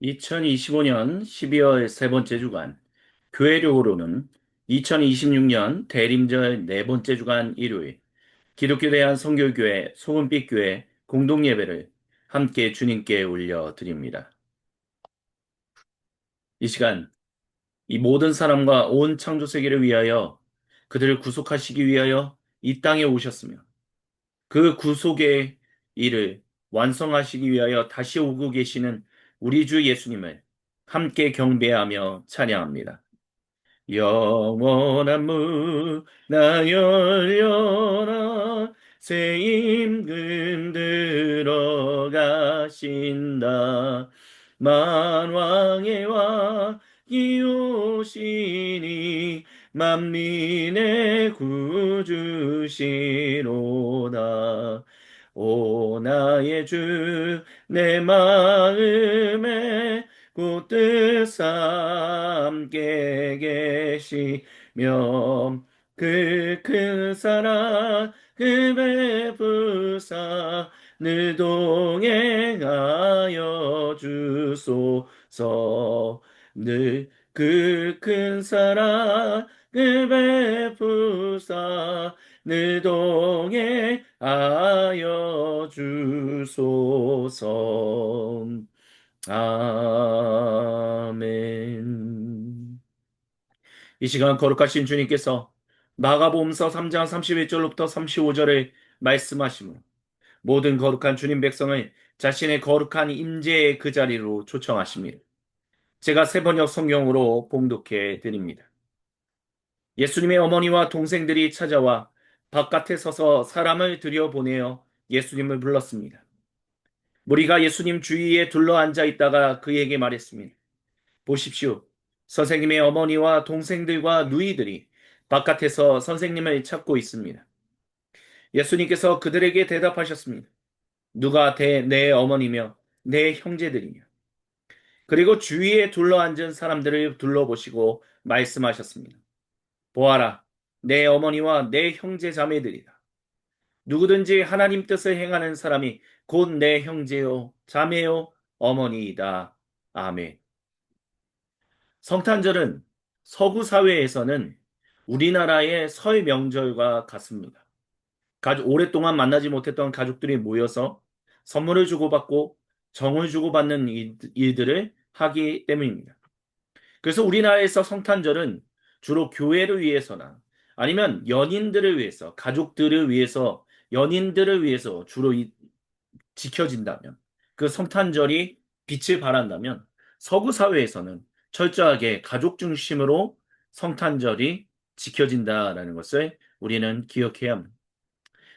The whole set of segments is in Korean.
2025년 12월 세 번째 주간, 교회력으로는 2026년 대림절 네 번째 주간 일요일, 기독교 대한 선교교회 소금빛교회 공동예배를 함께 주님께 올려드립니다. 이 시간, 이 모든 사람과 온 창조 세계를 위하여 그들을 구속하시기 위하여 이 땅에 오셨으며 그 구속의 일을 완성하시기 위하여 다시 오고 계시는 우리 주 예수님을 함께 경배하며 찬양합니다. 영원한 문나 열려라 새 임금 들어가신다 만왕의 왕이 오시니 만민의 구주시로다 오 나의 주 내 마음에 그 뜻 함께 계시며 그 큰 사랑 그 베푸사 늘 동행하여 주소서 늘 그 큰 사랑 그 베푸사 늘 동행하여 주소서. 아멘. 이 시간 거룩하신 주님께서 마가복음서 3장 31절로부터 35절을 말씀하시며 모든 거룩한 주님 백성을 자신의 거룩한 임재의 그 자리로 초청하십니다. 제가 세번역 성경으로 봉독해 드립니다. 예수님의 어머니와 동생들이 찾아와 바깥에 서서 사람을 들여보내어 예수님을 불렀습니다. 무리가 예수님 주위에 둘러 앉아 있다가 그에게 말했습니다. 보십시오. 선생님의 어머니와 동생들과 누이들이 바깥에서 선생님을 찾고 있습니다. 예수님께서 그들에게 대답하셨습니다. 누가 내 어머니며 내 형제들이며. 그리고 주위에 둘러앉은 사람들을 둘러보시고 말씀하셨습니다. 보아라, 내 어머니와 내 형제 자매들이다. 누구든지 하나님 뜻을 행하는 사람이 곧 내 형제요, 자매요, 어머니이다. 아멘. 성탄절은 서구 사회에서는 우리나라의 설 명절과 같습니다. 오랫동안 만나지 못했던 가족들이 모여서 선물을 주고받고 정을 주고받는 일들을 하기 때문입니다. 그래서 우리나라에서 성탄절은 주로 교회를 위해서나 아니면 연인들을 위해서, 가족들을 위해서, 연인들을 위해서 주로 지켜진다면, 그 성탄절이 빛을 발한다면, 서구 사회에서는 철저하게 가족 중심으로 성탄절이 지켜진다라는 것을 우리는 기억해야 합니다.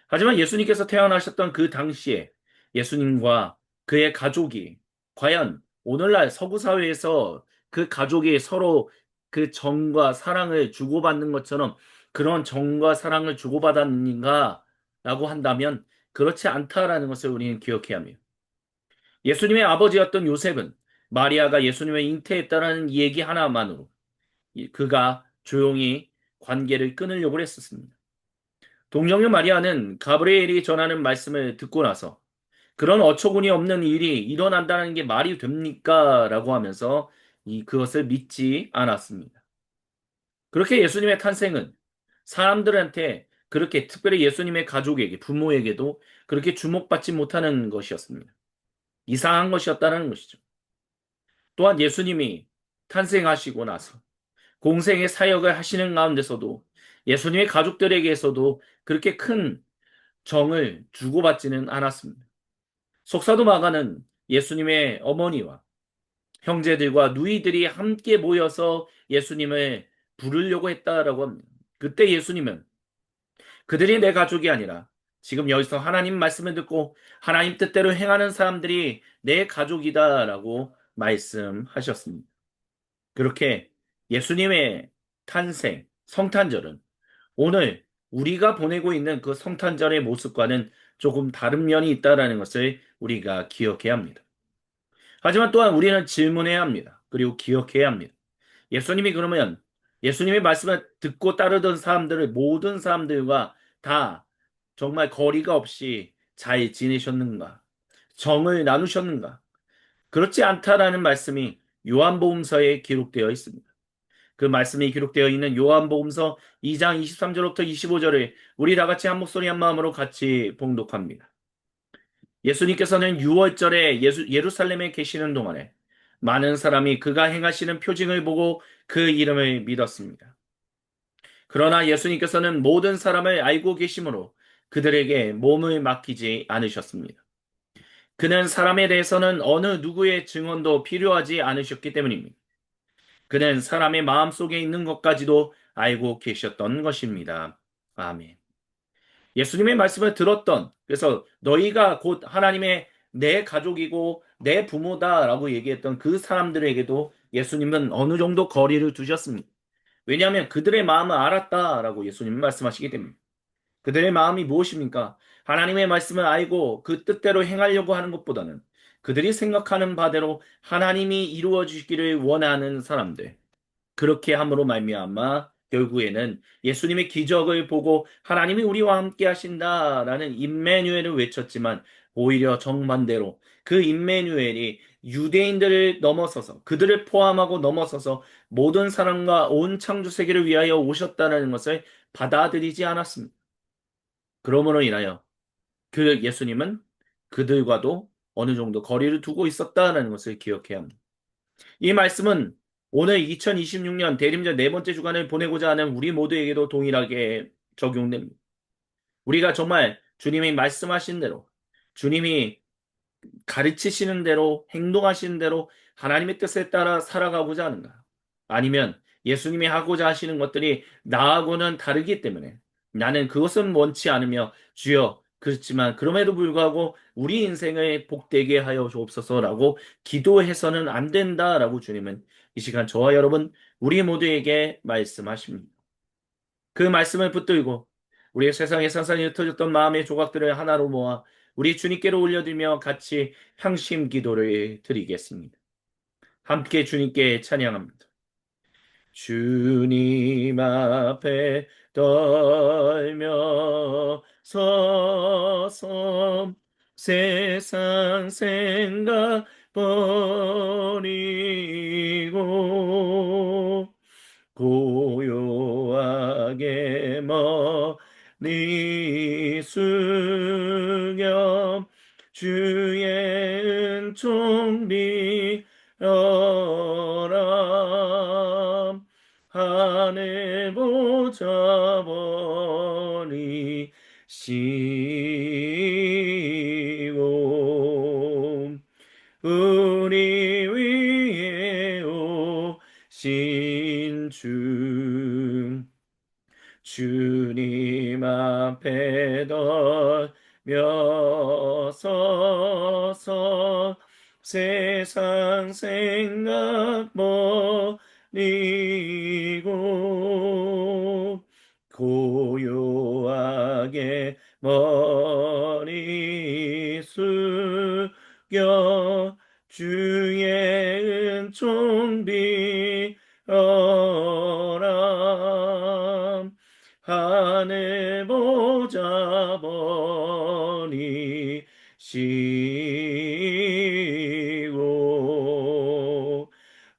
하지만 예수님께서 태어나셨던 그 당시에 예수님과 그의 가족이 과연 오늘날 서구 사회에서 그 가족이 서로 그 정과 사랑을 주고받는 것처럼 그런 정과 사랑을 주고받았는가 라고 한다면 그렇지 않다라는 것을 우리는 기억해야 합니다. 예수님의 아버지였던 요셉은 마리아가 예수님을 잉태했다라는 얘기 하나만으로 그가 조용히 관계를 끊으려고 했었습니다. 동정녀 마리아는 가브리엘이 전하는 말씀을 듣고 나서 그런 어처구니 없는 일이 일어난다는 게 말이 됩니까? 라고 하면서 그것을 믿지 않았습니다. 그렇게 예수님의 탄생은 사람들한테 그렇게 특별히 예수님의 가족에게, 부모에게도 그렇게 주목받지 못하는 것이었습니다. 이상한 것이었다는 것이죠. 또한 예수님이 탄생하시고 나서 공생의 사역을 하시는 가운데서도 예수님의 가족들에게서도 그렇게 큰 정을 주고받지는 않았습니다. 속사도 마가는 예수님의 어머니와 형제들과 누이들이 함께 모여서 예수님을 부르려고 했다라고 합니다. 그때 예수님은 그들이 내 가족이 아니라 지금 여기서 하나님 말씀을 듣고 하나님 뜻대로 행하는 사람들이 내 가족이다라고 말씀하셨습니다. 그렇게 예수님의 탄생, 성탄절은 오늘 우리가 보내고 있는 그 성탄절의 모습과는 조금 다른 면이 있다라는 것을 우리가 기억해야 합니다. 하지만 또한 우리는 질문해야 합니다. 그리고 기억해야 합니다. 예수님이 그러면 예수님의 말씀을 듣고 따르던 사람들을 모든 사람들과 다 정말 거리가 없이 잘 지내셨는가? 정을 나누셨는가? 그렇지 않다라는 말씀이 요한복음서에 기록되어 있습니다. 그 말씀이 기록되어 있는 요한복음서 2장 23절부터 25절을 우리 다 같이 한 목소리 한 마음으로 같이 봉독합니다. 예수님께서는 6월절에 예루살렘에 계시는 동안에 많은 사람이 그가 행하시는 표징을 보고 그 이름을 믿었습니다. 그러나 예수님께서는 모든 사람을 알고 계심으로 그들에게 몸을 맡기지 않으셨습니다. 그는 사람에 대해서는 어느 누구의 증언도 필요하지 않으셨기 때문입니다. 그는 사람의 마음속에 있는 것까지도 알고 계셨던 것입니다. 아멘. 예수님의 말씀을 들었던, 그래서 너희가 곧 하나님의 내 가족이고 내 부모다라고 얘기했던 그 사람들에게도 예수님은 어느 정도 거리를 두셨습니다. 왜냐하면 그들의 마음을 알았다라고 예수님은 말씀하시기 때문에. 그들의 마음이 무엇입니까? 하나님의 말씀을 알고 그 뜻대로 행하려고 하는 것보다는 그들이 생각하는 바대로 하나님이 이루어 주시기를 원하는 사람들. 그렇게 함으로 말미암아 결국에는 예수님의 기적을 보고 하나님이 우리와 함께 하신다라는 임마누엘을 외쳤지만 오히려 정반대로 그 임마누엘이 유대인들을 넘어서서 그들을 포함하고 넘어서서 모든 사람과 온 창조 세계를 위하여 오셨다는 것을 받아들이지 않았습니다. 그러므로 인하여 그 예수님은 그들과도 어느 정도 거리를 두고 있었다는 것을 기억해야 합니다. 이 말씀은 오늘 2026년 대림절 네 번째 주간을 보내고자 하는 우리 모두에게도 동일하게 적용됩니다. 우리가 정말 주님이 말씀하신 대로, 주님이 가르치시는 대로, 행동하시는 대로 하나님의 뜻에 따라 살아가고자 하는가? 아니면 예수님이 하고자 하시는 것들이 나하고는 다르기 때문에 나는 그것은 원치 않으며 주여, 그렇지만 그럼에도 불구하고 우리 인생을 복되게 하여 주옵소서라고 기도해서는 안 된다라고 주님은 이 시간 저와 여러분, 우리 모두에게 말씀하십니다. 그 말씀을 붙들고 우리의 세상에 산산이 흩어졌던 마음의 조각들을 하나로 모아 우리 주님께로 올려드리며 같이 향심 기도를 드리겠습니다. 함께 주님께 찬양합니다. 주님 앞에 떨며 서서 세상 생각 버리고 고요하게 머리 숙여 주의 은총 빌어라. 하늘 보좌 버리시고 우리 위에 오신 주님 앞에 덜며 서서 세상 생각 버리고 고요하게 머리 숙여 주의 은총 빌어라. 하늘 보좌 버리시고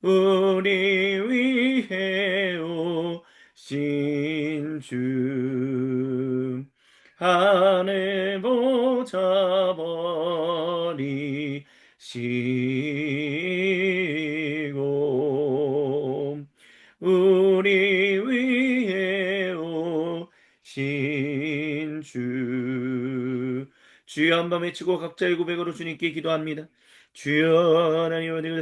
우리 위해 오신 하늘 보좌 버리시고 우리 위해 오신 주여 한번 외치고 각자의 고백으로 주님께 기도합니다. 주여 하나님 어디가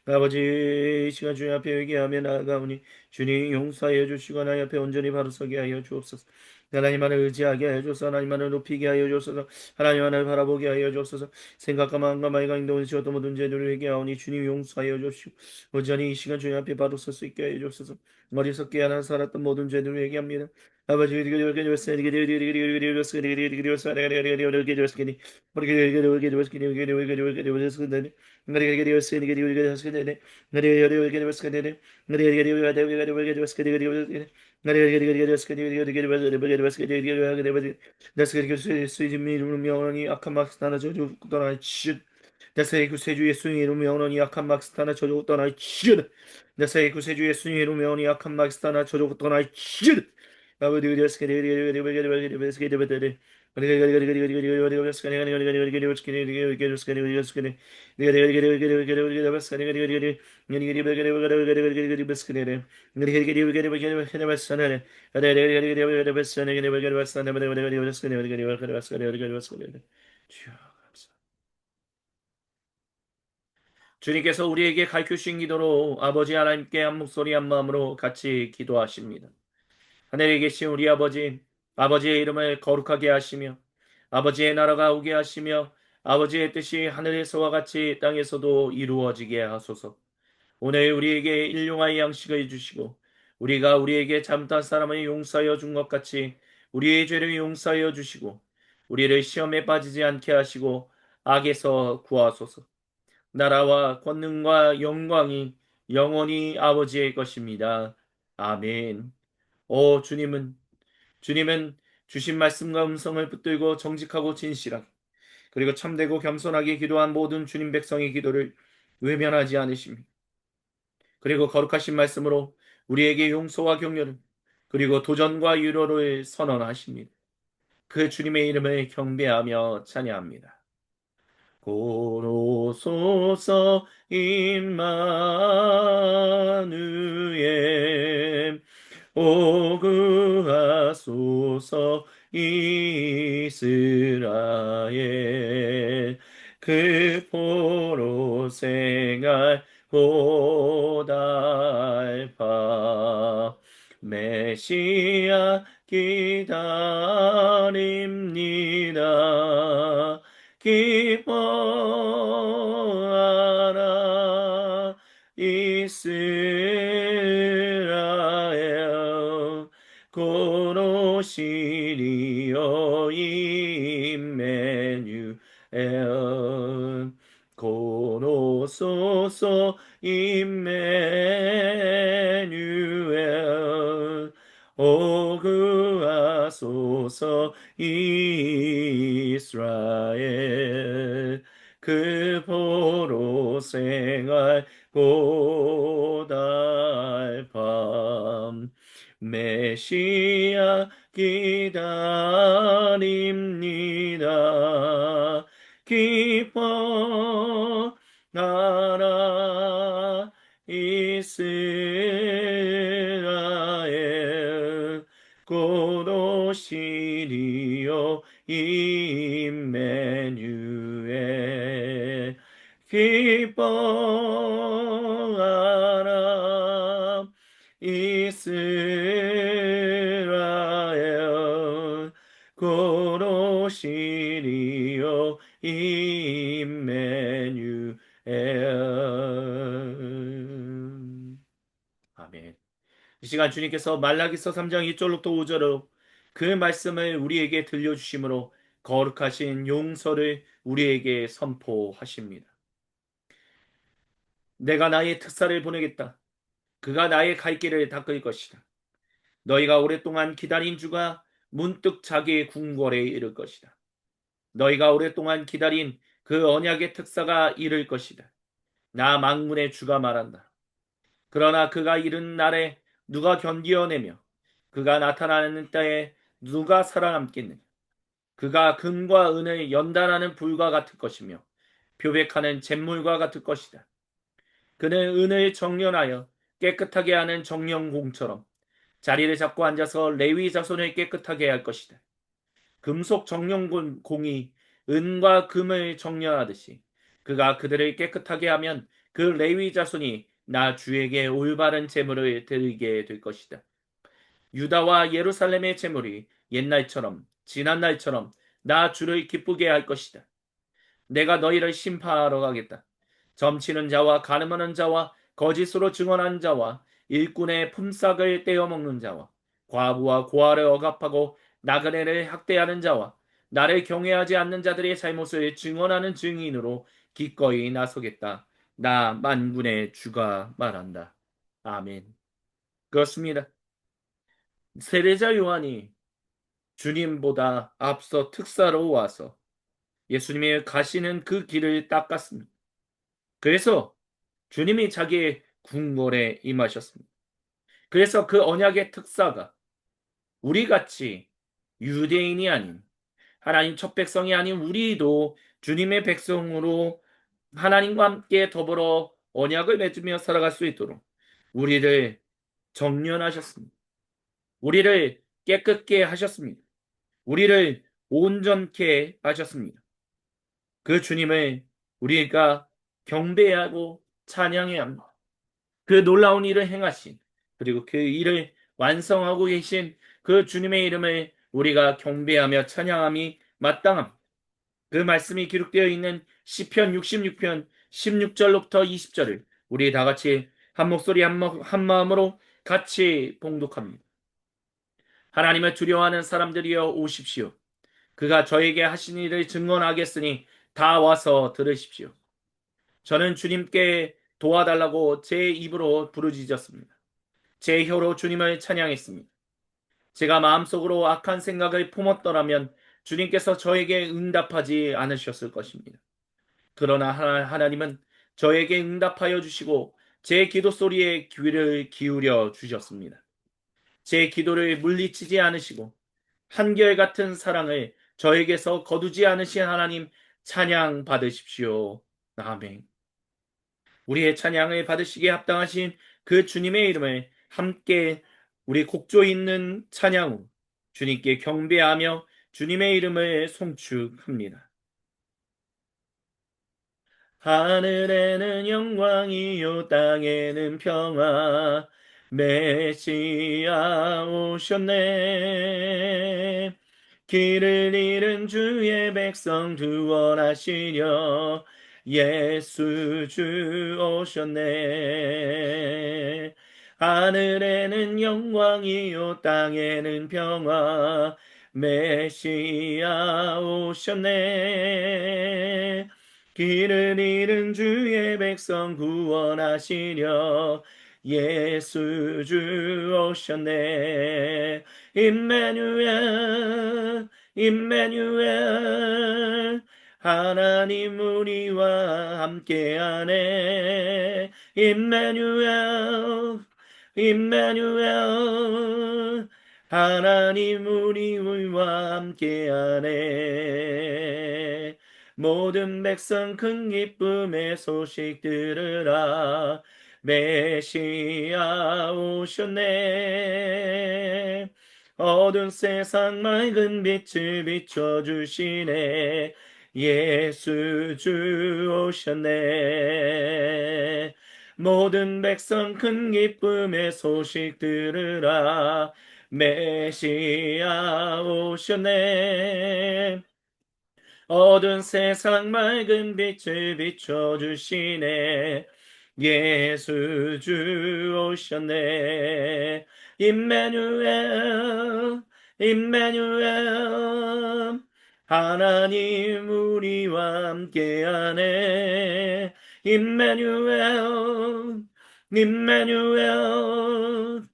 아버지 이 시간 주님 앞에 회개하며 나아가오니 주님 용서하여 주시고 나의 앞에 온전히 바로 서게 하여 주옵소서. 하나님만을 의지하게 하여 주옵소서. 하나님만을 높이게 하여 주옵소서. 하나님만을 바라보게 하여 주옵소서. 생각과 마음과 마이가 행동을 지어도 모든 죄들을 회개하오니 주님 용서하여 주옵시오. 온전히 이 시간 주님 앞에 바로 설 수 있게 하여 주옵소서. 어리석게 하나 살았던 모든 죄들을 회개합니다. 아버지 명령이 악한 막스타나 저주 떠나 치 나사의 구세주 예수님의 이름 영원히 악한 막스타나 저주 떠나 치 나사의 구세주 예수님의 이름 영원히 악한 막스타나 저주 떠나 치 아버지 주님께서 우리에게 가르쳐 주신 기도로 아버지 하나님께 한 목소리 한 마음으로 같이 기도하십니다. 하늘에 계신 우리 아버지, 아버지의 이름을 거룩하게 하시며 아버지의 나라가 오게 하시며 아버지의 뜻이 하늘에서와 같이 땅에서도 이루어지게 하소서. 오늘 우리에게 일용할 양식을 주시고 우리가 우리에게 잘못한 사람을 용서하여 준 것 같이 우리의 죄를 용서하여 주시고 우리를 시험에 빠지지 않게 하시고 악에서 구하소서. 나라와 권능과 영광이 영원히 아버지의 것입니다. 아멘. 주님은 주신 말씀과 음성을 붙들고 정직하고 진실하게 그리고 참되고 겸손하게 기도한 모든 주님 백성의 기도를 외면하지 않으십니다. 그리고 거룩하신 말씀으로 우리에게 용서와 격려를 그리고 도전과 유로를 선언하십니다. 그 주님의 이름을 경배하며 찬양합니다. 고로소서 임마누엘 오구하소서 이스라엘 그 포로 생활 고달파 메시아 기다립니다. 기뻐하라 이스라엘 고노시리여 임마누엘 고노소서 임마누엘 오구하소서 이스라엘 그 보로 생활 고달밤 메시아 기다립니다. 기뻐하라 이스라엘 곧 오시리요 임마누엘 기뻐하라 이스라엘 곧 오시리요 임마누엘 아멘. 이 시간 주님께서 말라기서 3장 2절부터 5절로 그 말씀을 우리에게 들려주심으로 거룩하신 용서를 우리에게 선포하십니다. 내가 나의 특사를 보내겠다. 그가 나의 갈 길을 닦을 것이다. 너희가 오랫동안 기다린 주가 문득 자기의 궁궐에 이를 것이다. 너희가 오랫동안 기다린 그 언약의 특사가 이를 것이다. 나 만군의 주가 말한다. 그러나 그가 이른 날에 누가 견디어내며 그가 나타나는 때에 누가 살아남겠느냐. 그가 금과 은을 연단하는 불과 같을 것이며 표백하는 잿물과 같을 것이다. 그는 은을 정련하여 깨끗하게 하는 정령공처럼 자리를 잡고 앉아서 레위 자손을 깨끗하게 할 것이다. 금속 정령공이 은과 금을 정련하듯이 그가 그들을 깨끗하게 하면 그 레위 자손이 나 주에게 올바른 제물을 드리게 될 것이다. 유다와 예루살렘의 제물이 옛날처럼 지난 날처럼 나 주를 기쁘게 할 것이다. 내가 너희를 심판하러 가겠다. 점치는 자와 가늠하는 자와 거짓으로 증언하는 자와 일꾼의 품삯을 떼어먹는 자와 과부와 고아를 억압하고 나그네를 학대하는 자와 나를 경외하지 않는 자들의 잘못을 증언하는 증인으로 기꺼이 나서겠다. 나 만군의 주가 말한다. 아멘. 그렇습니다. 세례자 요한이 주님보다 앞서 특사로 와서 예수님의 가시는 그 길을 닦았습니다. 그래서 주님이 자기의 궁궐에 임하셨습니다. 그래서 그 언약의 특사가 우리같이 유대인이 아닌 하나님 첫 백성이 아닌 우리도 주님의 백성으로 하나님과 함께 더불어 언약을 맺으며 살아갈 수 있도록 우리를 정련하셨습니다. 우리를 깨끗게 하셨습니다. 우리를 온전케 하셨습니다. 그 주님을 우리가 경배하고 찬양해야 합니다. 그 놀라운 일을 행하신 그리고 그 일을 완성하고 계신 그 주님의 이름을 우리가 경배하며 찬양함이 마땅합니다. 그 말씀이 기록되어 있는 시편 66편 16절로부터 20절을 우리 다 같이 한 목소리 한 마음으로 같이 봉독합니다. 하나님을 두려워하는 사람들이여 오십시오. 그가 저에게 하신 일을 증언하겠으니 다 와서 들으십시오. 저는 주님께 도와달라고 제 입으로 부르짖었습니다. 제 혀로 주님을 찬양했습니다. 제가 마음속으로 악한 생각을 품었더라면 주님께서 저에게 응답하지 않으셨을 것입니다. 그러나 하나님은 저에게 응답하여 주시고 제 기도 소리에 귀를 기울여 주셨습니다. 제 기도를 물리치지 않으시고 한결같은 사랑을 저에게서 거두지 않으신 하나님 찬양 받으십시오. 아멘. 우리의 찬양을 받으시기에 합당하신 그 주님의 이름을 함께 우리 곡조 있는 찬양으로 주님께 경배하며 주님의 이름을 송축합니다. 하늘에는 영광이요 땅에는 평화 메시아 오셨네. 길을 잃은 주의 백성 구원하시려 예수 주 오셨네. 하늘에는 영광이요 땅에는 평화 메시아 오셨네. 길을 잃은 주의 백성 구원하시려 예수 주 오셨네. 임마누엘 임마누엘 하나님 우리와 함께하네. 임마누엘 임마누엘 하나님 우리와 함께하네. 모든 백성 큰 기쁨의 소식 들으라. 메시아 오셨네. 어두운 세상 맑은 빛을 비춰주시네. 예수 주 오셨네. 모든 백성 큰 기쁨의 소식 들으라. 메시아 오셨네. 어두운 세상 맑은 빛을 비춰주시네. 예수 주 오셨네. 임마누엘 임마누엘 하나님 우리와 함께하네. 임마누엘 임마누엘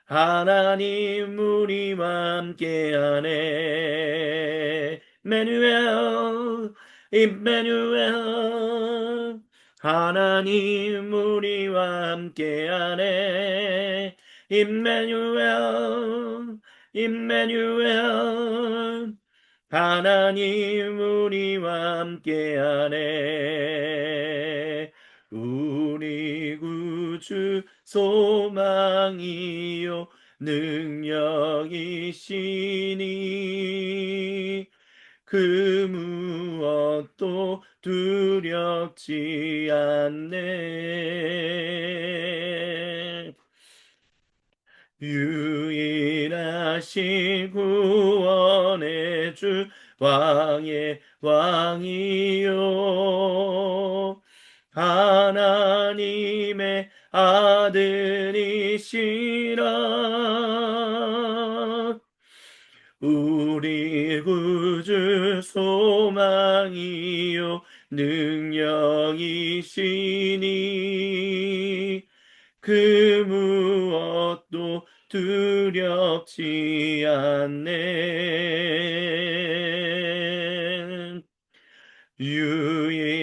하나님 우리와 함께하네. 메누엘 임마누엘 하나님 우리와 함께하네. 임마누엘 임마누엘 하나님 우리와 함께하네. 우리 구주 소망이요 능력이시니 그 무엇도 두렵지 않네. 유일하신 구원의 주 왕의 왕이요 하나님의 아들이시라 우리 구주 소망이요 능력이시니 그 무엇도 두렵지 않네. 유일하신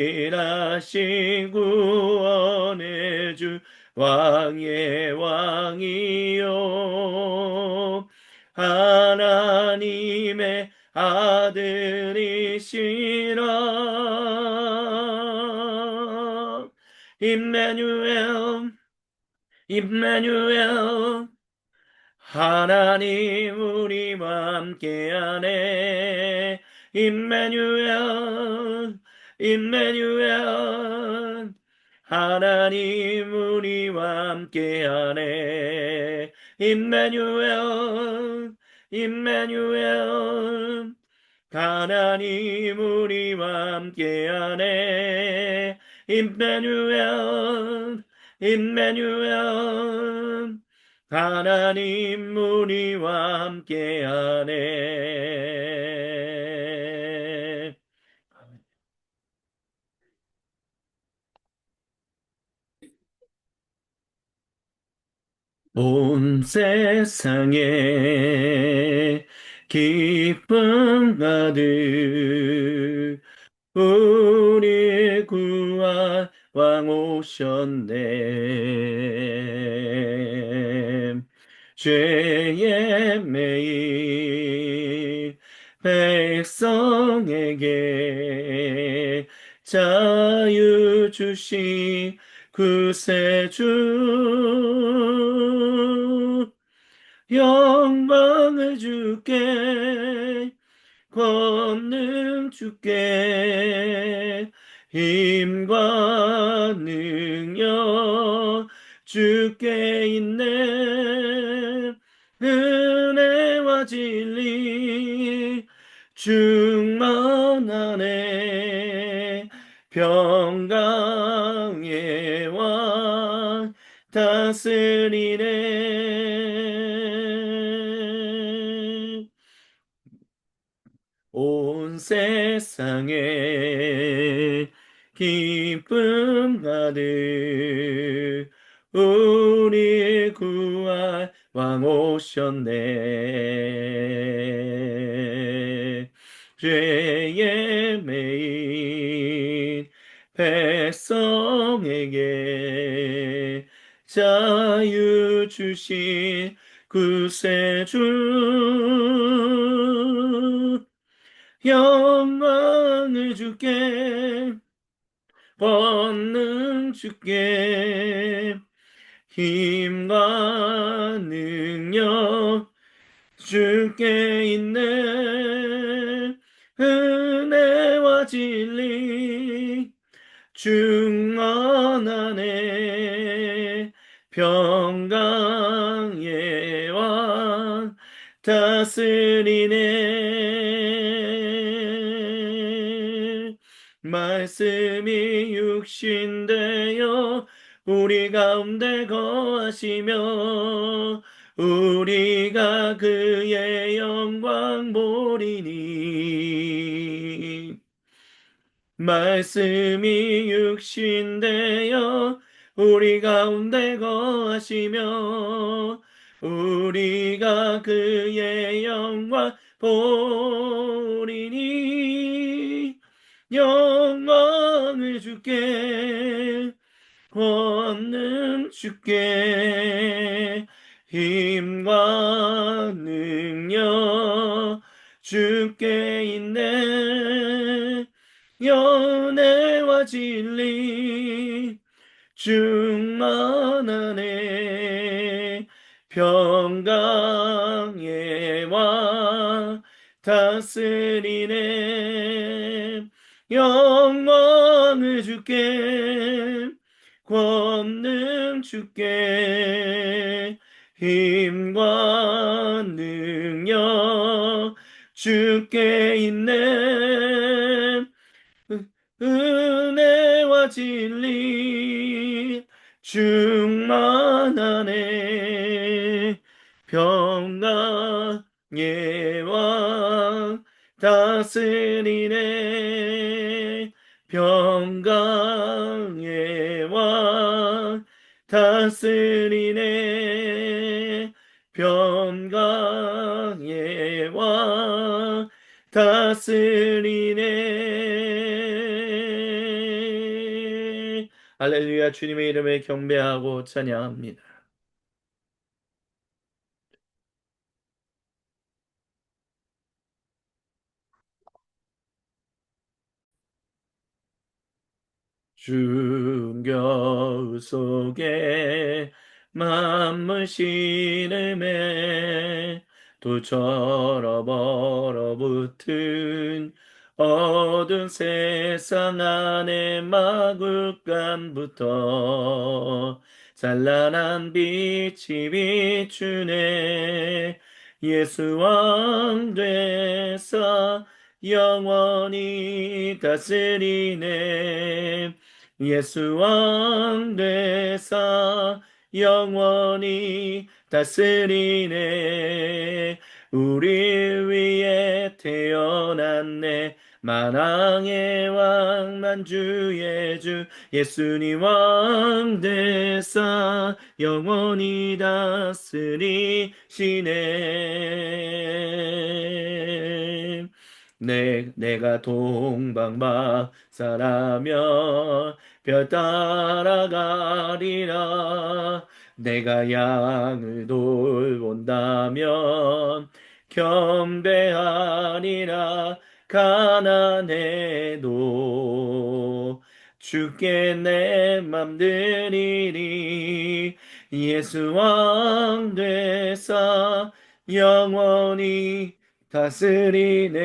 구원의 주 왕의 왕이요 하나님의 아들이시라 임마누엘 임마누엘 하나님 우리와 함께하네 임마누엘 임마누엘 하나님 우리와 함께하네 임마누엘 임마누엘 하나님 우리와 함께하네 임마누엘 임마누엘 하나님 우리와 함께하네. 온 세상에 기쁨 가득 우리 구할 왕 오셨네. 죄의 매일 백성에게 자유 주신 구세주 영광을 주께 권능 주께 힘과 능력 주께 있네 은혜와 진리 충만하네 평강의 왕 다스리네 온 세상에 기쁨 가득 우리 구할 왕 오셨네 죄의 매인 백성에게 자유 주신 구세주 영광을 주께 권능 주께 힘과 능력 주께 있네 은혜와 진리 충만하네 평강의 왕 다스리네 말씀이 육신되어 우리 가운데 거하시며 우리가 그의 영광 보리니 말씀이 육신되어 우리 가운데 거하시며 우리가 그의 영광 보리니 영광을 주께 권능 주께 힘과 능력 주께 있네 연애와 진리 충만하네 평강의 왕 다스리네 영광을 주께 권능 주께 힘과 능력 주께 있네. 은혜와 진리 충만하네. 평강의 왕 다스리네. 평강의 왕 다스리네. 평강의 왕 다스리네. 할렐루야. 주님의 이름을 경배하고 찬양합니다. 주겨 속에 만물 신음에 도처럼 얼어붙은 어두운 세상 안에 마굴간부터 찬란한 빛이 비추네. 예수 왕 되사 영원히 다스리네. 예수 왕 되사 영원히 다스리네. 우리 위에 태어났네. 만왕의 왕 만주의 주 예수님 왕 되사 영원히 다스리시네. 내가 동방박사라면 별 따라가리라. 내가 양을 돌본다면 경배하리라. 가난해도 주께 내 맘 드리리. 예수 왕 되사 영원히 다스리네.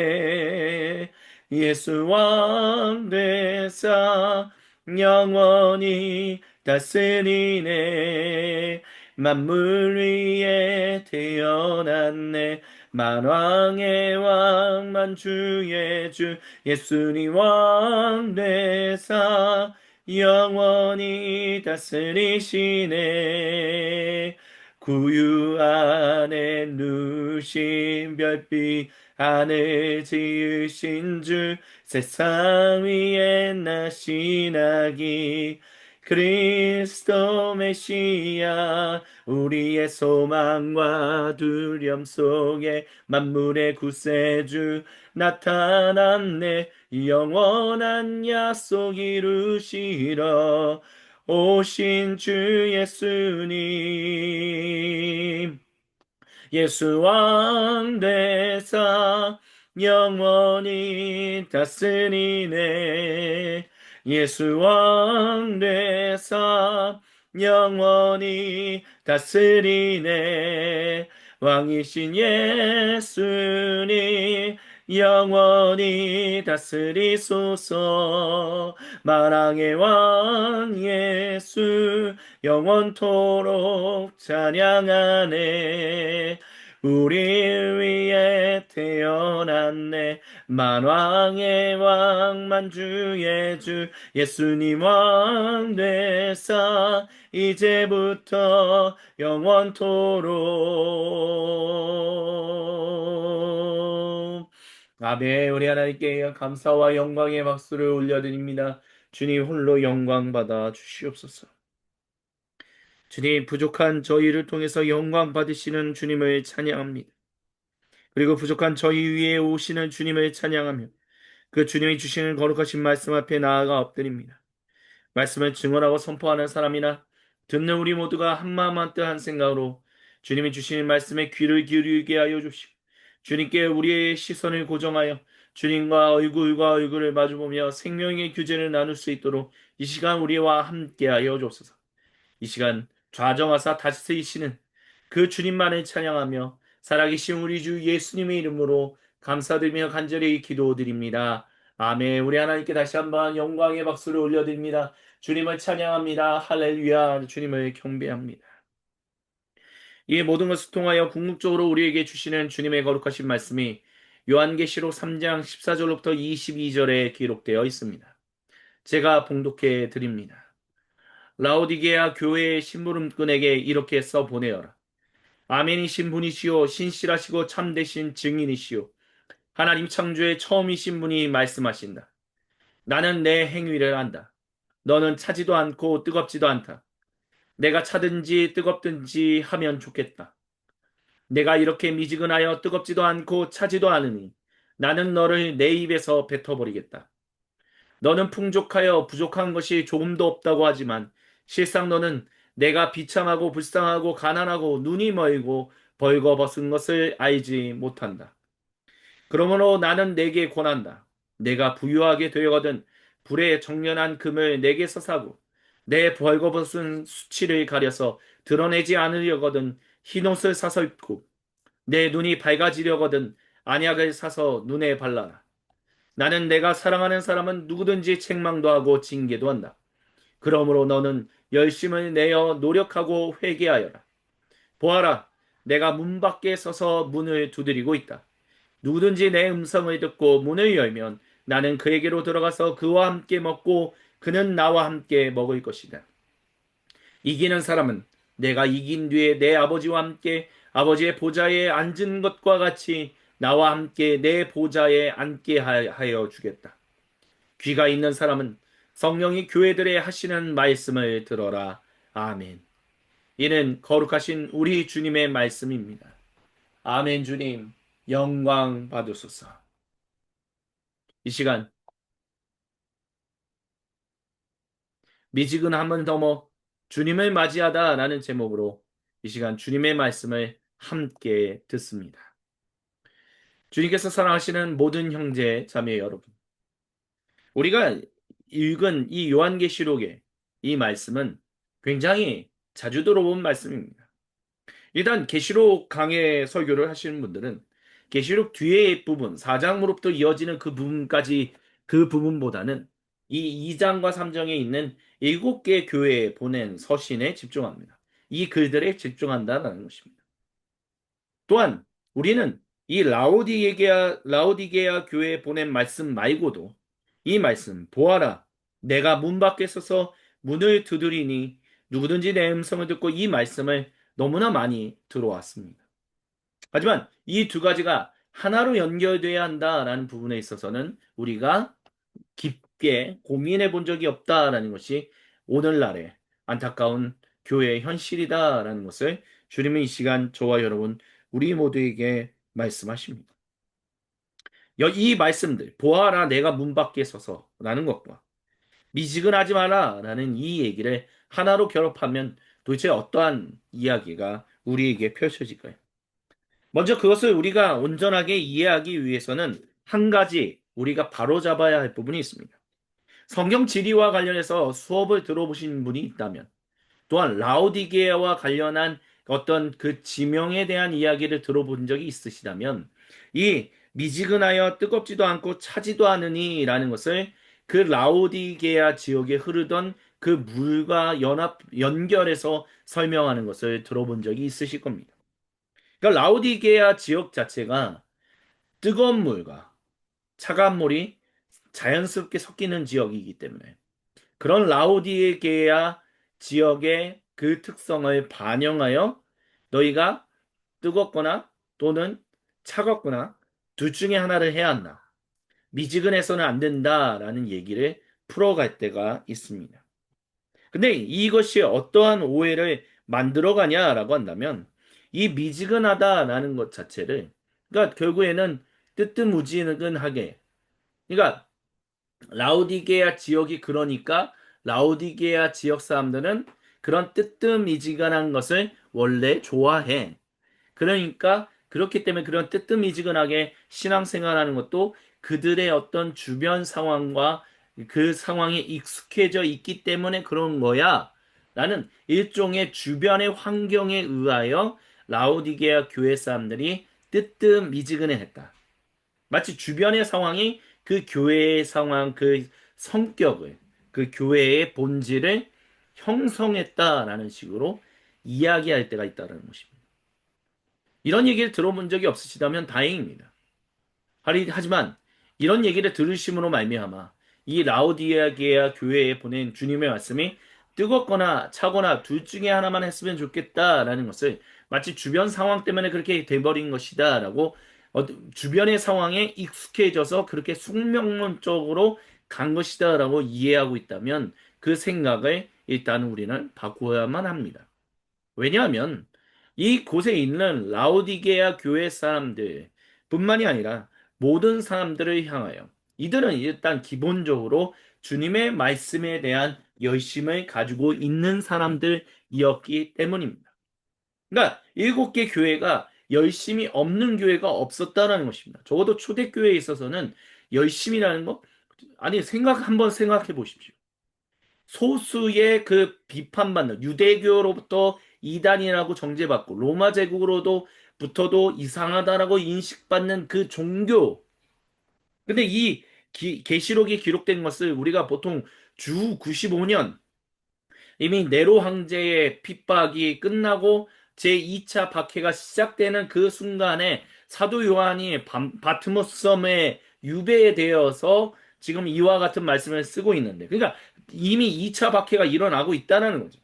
예수 왕 되사 영원히 다스리네. 만물 위에 태어났네. 만왕의 왕 만주의 주 예수님 왕 되사 영원히 다스리시네. 구유 안에 누신 별빛 하늘 지으신 주 세상 위에 나시나기 그리스도 메시아 우리의 소망과 두려움 속에 만물의 구세주 나타났네. 영원한 약속 이루시러 오신 주 예수님. 예수 왕 되사 영원히 다스리네. 예수 왕 되사 영원히 다스리네. 왕이신 예수님 영원히 다스리소서. 만왕의 왕 예수 영원토록 찬양하네. 우리 위에 태어났네. 만왕의 왕 만주의 주 예수님 왕 되사 이제부터 영원토록. 아멘. 우리 하나님께 감사와 영광의 박수를 올려드립니다. 주님 홀로 영광 받아 주시옵소서. 주님, 부족한 저희를 통해서 영광 받으시는 주님을 찬양합니다. 그리고 부족한 저희 위에 오시는 주님을 찬양하며 그 주님이 주시는 거룩하신 말씀 앞에 나아가 엎드립니다. 말씀을 증언하고 선포하는 사람이나 듣는 우리 모두가 한마음 한뜻한 생각으로 주님이 주시는 말씀에 귀를 기울이게 하여 주시고 주님께 우리의 시선을 고정하여 주님과 얼굴과 얼굴을 마주보며 생명의 규제를 나눌 수 있도록 이 시간 우리와 함께 하여 주옵소서. 이 시간 좌정하사 다스리시는 그 주님만을 찬양하며 살아계신 우리 주 예수님의 이름으로 감사드리며 간절히 기도드립니다. 아멘. 우리 하나님께 다시 한번 영광의 박수를 올려드립니다. 주님을 찬양합니다. 할렐루야. 주님을 경배합니다. 이 모든 것을 통하여 궁극적으로 우리에게 주시는 주님의 거룩하신 말씀이 요한계시록 3장 14절로부터 22절에 기록되어 있습니다. 제가 봉독해 드립니다. 라오디게아 교회의 심부름꾼에게 이렇게 써 보내어라. 아멘이신 분이시오 신실하시고 참되신 증인이시오 하나님 창조의 처음이신 분이 말씀하신다. 나는 내 행위를 안다. 너는 차지도 않고 뜨겁지도 않다. 내가 차든지 뜨겁든지 하면 좋겠다. 내가 이렇게 미지근하여 뜨겁지도 않고 차지도 않으니 나는 너를 내 입에서 뱉어버리겠다. 너는 풍족하여 부족한 것이 조금도 없다고 하지만 실상 너는 내가 비참하고 불쌍하고 가난하고 눈이 멀고 벌거벗은 것을 알지 못한다. 그러므로 나는 내게 권한다. 내가 부유하게 되거든 불에 정련한 금을 내게서 사고 내 벌거벗은 수치를 가려서 드러내지 않으려거든 흰옷을 사서 입고 내 눈이 밝아지려거든 안약을 사서 눈에 발라라. 나는 내가 사랑하는 사람은 누구든지 책망도 하고 징계도 한다. 그러므로 너는 열심을 내어 노력하고 회개하여라. 보아라, 내가 문 밖에 서서 문을 두드리고 있다. 누구든지 내 음성을 듣고 문을 열면 나는 그에게로 들어가서 그와 함께 먹고 그는 나와 함께 먹을 것이다. 이기는 사람은 내가 이긴 뒤에 내 아버지와 함께 아버지의 보좌에 앉은 것과 같이 나와 함께 내 보좌에 앉게 하여 주겠다. 귀가 있는 사람은 성령이 교회들에 하시는 말씀을 들어라. 아멘. 이는 거룩하신 우리 주님의 말씀입니다. 아멘 주님, 영광 받으소서. 이 시간 미지근함을 넘어 주님을 맞이하다라는 제목으로 이 시간 주님의 말씀을 함께 듣습니다. 주님께서 사랑하시는 모든 형제 자매 여러분, 우리가 읽은 이 요한계시록의 이 말씀은 굉장히 자주 들어본 말씀입니다. 일단 계시록 강해 설교를 하시는 분들은 계시록 뒤의 부분, 4장으로부터 이어지는 그 부분까지 그 부분보다는 이 2장과 3장에 있는 7개 교회에 보낸 서신에 집중합니다. 이 글들에 집중한다는 것입니다. 또한 우리는 이 라오디게아 교회에 보낸 말씀 말고도 이 말씀, 보아라, 내가 문 밖에 서서 문을 두드리니 누구든지 내 음성을 듣고 이 말씀을 너무나 많이 들어왔습니다. 하지만 이 두 가지가 하나로 연결돼야 한다라는 부분에 있어서는 우리가 깊게 고민해 본 적이 없다라는 것이 오늘날의 안타까운 교회의 현실이다라는 것을 주님은 이 시간 저와 여러분 우리 모두에게 말씀하십니다. 이 말씀들 보아라 내가 문 밖에 서서라는 것과 미지근하지 마라라는 이 얘기를 하나로 결합하면 도대체 어떠한 이야기가 우리에게 펼쳐질까요? 먼저 그것을 우리가 온전하게 이해하기 위해서는 한 가지 우리가 바로잡아야 할 부분이 있습니다. 성경 지리와 관련해서 수업을 들어보신 분이 있다면 또한 라오디게아와 관련한 어떤 그 지명에 대한 이야기를 들어본 적이 있으시다면 이 미지근하여 뜨겁지도 않고 차지도 않으니라는 것을 그 라오디게아 지역에 흐르던 그 물과 연결해서 설명하는 것을 들어본 적이 있으실 겁니다. 그러니까 라오디게아 지역 자체가 뜨거운 물과 차가운 물이 자연스럽게 섞이는 지역이기 때문에 그런 라오디게아 지역의 그 특성을 반영하여 너희가 뜨겁거나 또는 차갑거나 둘 중에 하나를 해야 한다. 미지근해서는 안 된다라는 얘기를 풀어갈 때가 있습니다. 근데 이것이 어떠한 오해를 만들어가냐라고 한다면 이 미지근하다라는 것 자체를 그러니까 결국에는 뜨뜻무지근하게 그러니까 라우디게아 지역이 그러니까 라우디게아 지역 사람들은 그런 뜨뜻미지근한 것을 원래 좋아해. 그러니까 그렇기 때문에 그런 뜨뜻미지근하게 신앙생활하는 것도 그들의 어떤 주변 상황과 그 상황에 익숙해져 있기 때문에 그런 거야. 라는 일종의 주변의 환경에 의하여 라오디게아 교회 사람들이 뜨뜻미지근해했다. 마치 주변의 상황이 그 교회의 상황, 그 성격을, 그 교회의 본질을 형성했다라는 식으로 이야기할 때가 있다는 것입니다. 이런 얘기를 들어본 적이 없으시다면 다행입니다. 하지만 이런 얘기를 들으심으로 말미암아 이 라오디게아 교회에 보낸 주님의 말씀이 뜨겁거나 차거나 둘 중에 하나만 했으면 좋겠다라는 것을 마치 주변 상황 때문에 그렇게 돼버린 것이다라고 주변의 상황에 익숙해져서 그렇게 숙명론적으로 간 것이다라고 이해하고 있다면 그 생각을 일단 우리는 바꾸어야만 합니다. 왜냐하면 이 곳에 있는 라오디게아 교회 사람들 뿐만이 아니라 모든 사람들을 향하여 이들은 일단 기본적으로 주님의 말씀에 대한 열심을 가지고 있는 사람들이었기 때문입니다. 그러니까 일곱 개 교회가 열심이 없는 교회가 없었다라는 것입니다. 적어도 초대교회에 있어서는 열심이라는 거 아니 한번 생각해 보십시오. 소수의 그 비판받는 유대교로부터 이단이라고 정죄받고 로마 제국으로도 붙어도 이상하다라고 인식받는 그 종교. 근데 이 계시록이 기록된 것을 우리가 보통 주 95년 이미 네로 황제의 핍박이 끝나고 제2차 박해가 시작되는 그 순간에 사도 요한이 바트모스 섬에 유배되어서 지금 이와 같은 말씀을 쓰고 있는데, 그러니까 이미 2차 박해가 일어나고 있다는 거죠.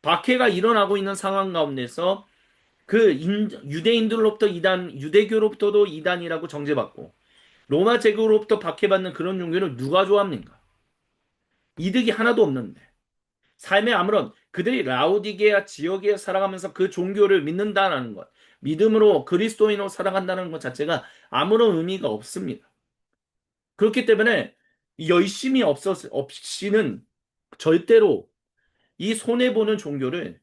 박해가 일어나고 있는 상황 가운데서 그 유대인들로부터 이단, 유대교로부터도 이단이라고 정죄받고 로마 제국으로부터 박해받는 그런 종교를 누가 좋아합니까? 이득이 하나도 없는데. 삶의 아무런 그들이 라오디게아 지역에 살아가면서 그 종교를 믿는다는 것, 믿음으로 그리스도인으로 살아간다는 것 자체가 아무런 의미가 없습니다. 그렇기 때문에 열심이 없이는 절대로 이 손해보는 종교를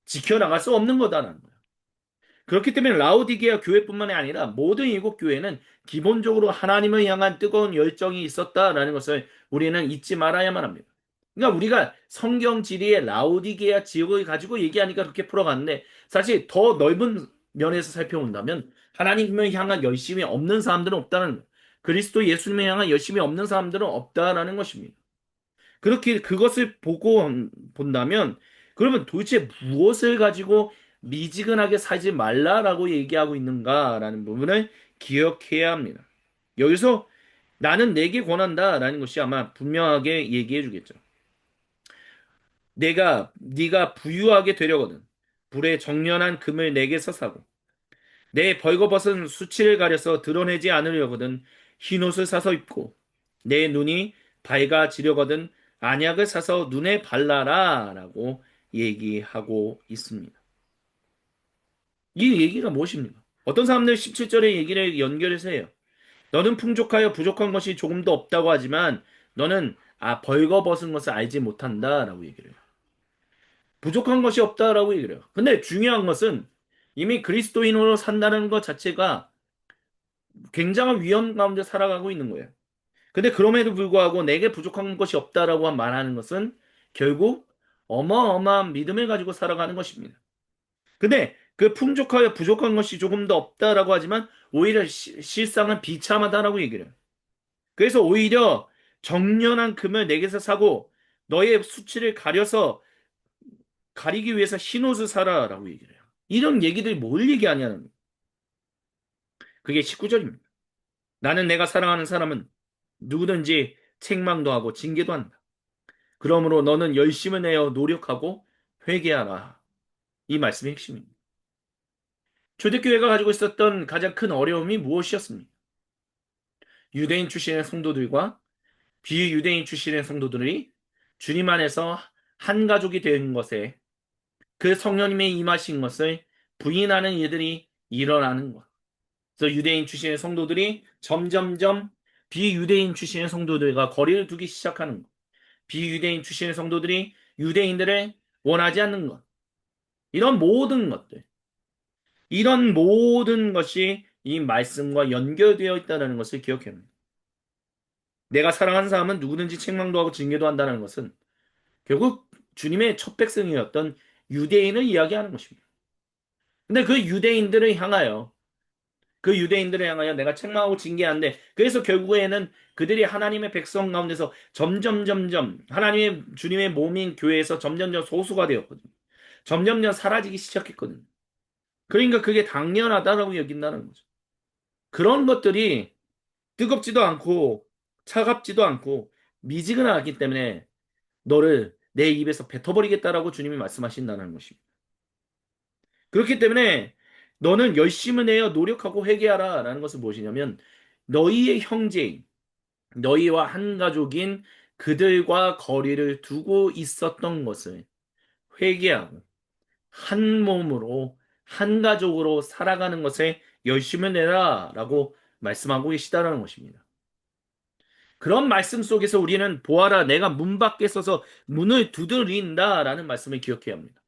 지켜나갈 수 없는 거다라는 거예요. 그렇기 때문에 라오디게아 교회뿐만이 아니라 모든 일곱 교회는 기본적으로 하나님을 향한 뜨거운 열정이 있었다라는 것을 우리는 잊지 말아야만 합니다. 그러니까 우리가 성경 지리의 라오디게아 지역을 가지고 얘기하니까 그렇게 풀어갔는데 사실 더 넓은 면에서 살펴본다면 하나님을 향한 열심이 없는 사람들은 없다는 거예요. 그리스도 예수님을 향한 열심이 없는 사람들은 없다라는 것입니다. 그렇게 그것을 보고 본다면 그러면 도대체 무엇을 가지고 미지근하게 살지 말라라고 얘기하고 있는가라는 부분을 기억해야 합니다. 여기서 나는 내게 권한다라는 것이 아마 분명하게 얘기해 주겠죠. 네가 부유하게 되려거든 불에 정련한 금을 내게서 사고 내 벌거벗은 수치를 가려서 드러내지 않으려거든 흰옷을 사서 입고 내 눈이 밝아지려거든 안약을 사서 눈에 발라라 라고 얘기하고 있습니다. 이 얘기가 무엇입니까? 어떤 사람들 17절의 얘기를 연결해서 해요. 너는 풍족하여 부족한 것이 조금도 없다고 하지만 너는 벌거벗은 것을 알지 못한다 라고 얘기를 해요. 부족한 것이 없다라고 얘기를 해요. 근데 중요한 것은 이미 그리스도인으로 산다는 것 자체가 굉장한 위험 가운데 살아가고 있는 거예요. 근데 그럼에도 불구하고 내게 부족한 것이 없다라고 말하는 것은 결국 어마어마한 믿음을 가지고 살아가는 것입니다. 근데 그 풍족하여 부족한 것이 조금 더 없다라고 하지만 오히려 실상은 비참하다라고 얘기를 해요. 그래서 오히려 정련한 금을 내게서 사고 너의 수치를 가리기 위해서 흰옷을 사라라고 얘기를 해요. 이런 얘기들이 뭘 얘기하냐는 그게 19절입니다. 나는 내가 사랑하는 사람은 누구든지 책망도 하고 징계도 한다. 그러므로 너는 열심을 내어 노력하고 회개하라. 이 말씀의 핵심입니다. 초대교회가 가지고 있었던 가장 큰 어려움이 무엇이었습니까? 유대인 출신의 성도들과 비유대인 출신의 성도들이 주님 안에서 한 가족이 된 것에 그 성령님의 임하신 것을 부인하는 일들이 일어나는 것. 그래서 유대인 출신의 성도들이 점점점 비유대인 출신의 성도들과 거리를 두기 시작하는 것. 비유대인 출신의 성도들이 유대인들을 원하지 않는 것. 이런 모든 것들. 이런 모든 것이 이 말씀과 연결되어 있다는 것을 기억해야 합니다. 내가 사랑하는 사람은 누구든지 책망도 하고 징계도 한다는 것은 결국 주님의 첫 백성이었던 유대인을 이야기하는 것입니다. 근데 그 유대인들을 향하여 내가 책망하고 징계하는데 그래서 결국에는 그들이 하나님의 백성 가운데서 점점점점 하나님의 주님의 몸인 교회에서 점점점 소수가 되었거든요. 점점점 사라지기 시작했거든요. 그러니까 그게 당연하다라고 여긴다는 거죠. 그런 것들이 뜨겁지도 않고 차갑지도 않고 미지근하기 때문에 너를 내 입에서 뱉어버리겠다라고 주님이 말씀하신다는 것입니다. 그렇기 때문에 너는 열심을 내어 노력하고 회개하라 라는 것은 무엇이냐면 너희의 형제인 너희와 한 가족인 그들과 거리를 두고 있었던 것을 회개하고 한 몸으로 한 가족으로 살아가는 것에 열심을 내라 라고 말씀하고 계시다는 것입니다. 그런 말씀 속에서 우리는 보아라 내가 문 밖에 서서 문을 두드린다 라는 말씀을 기억해야 합니다.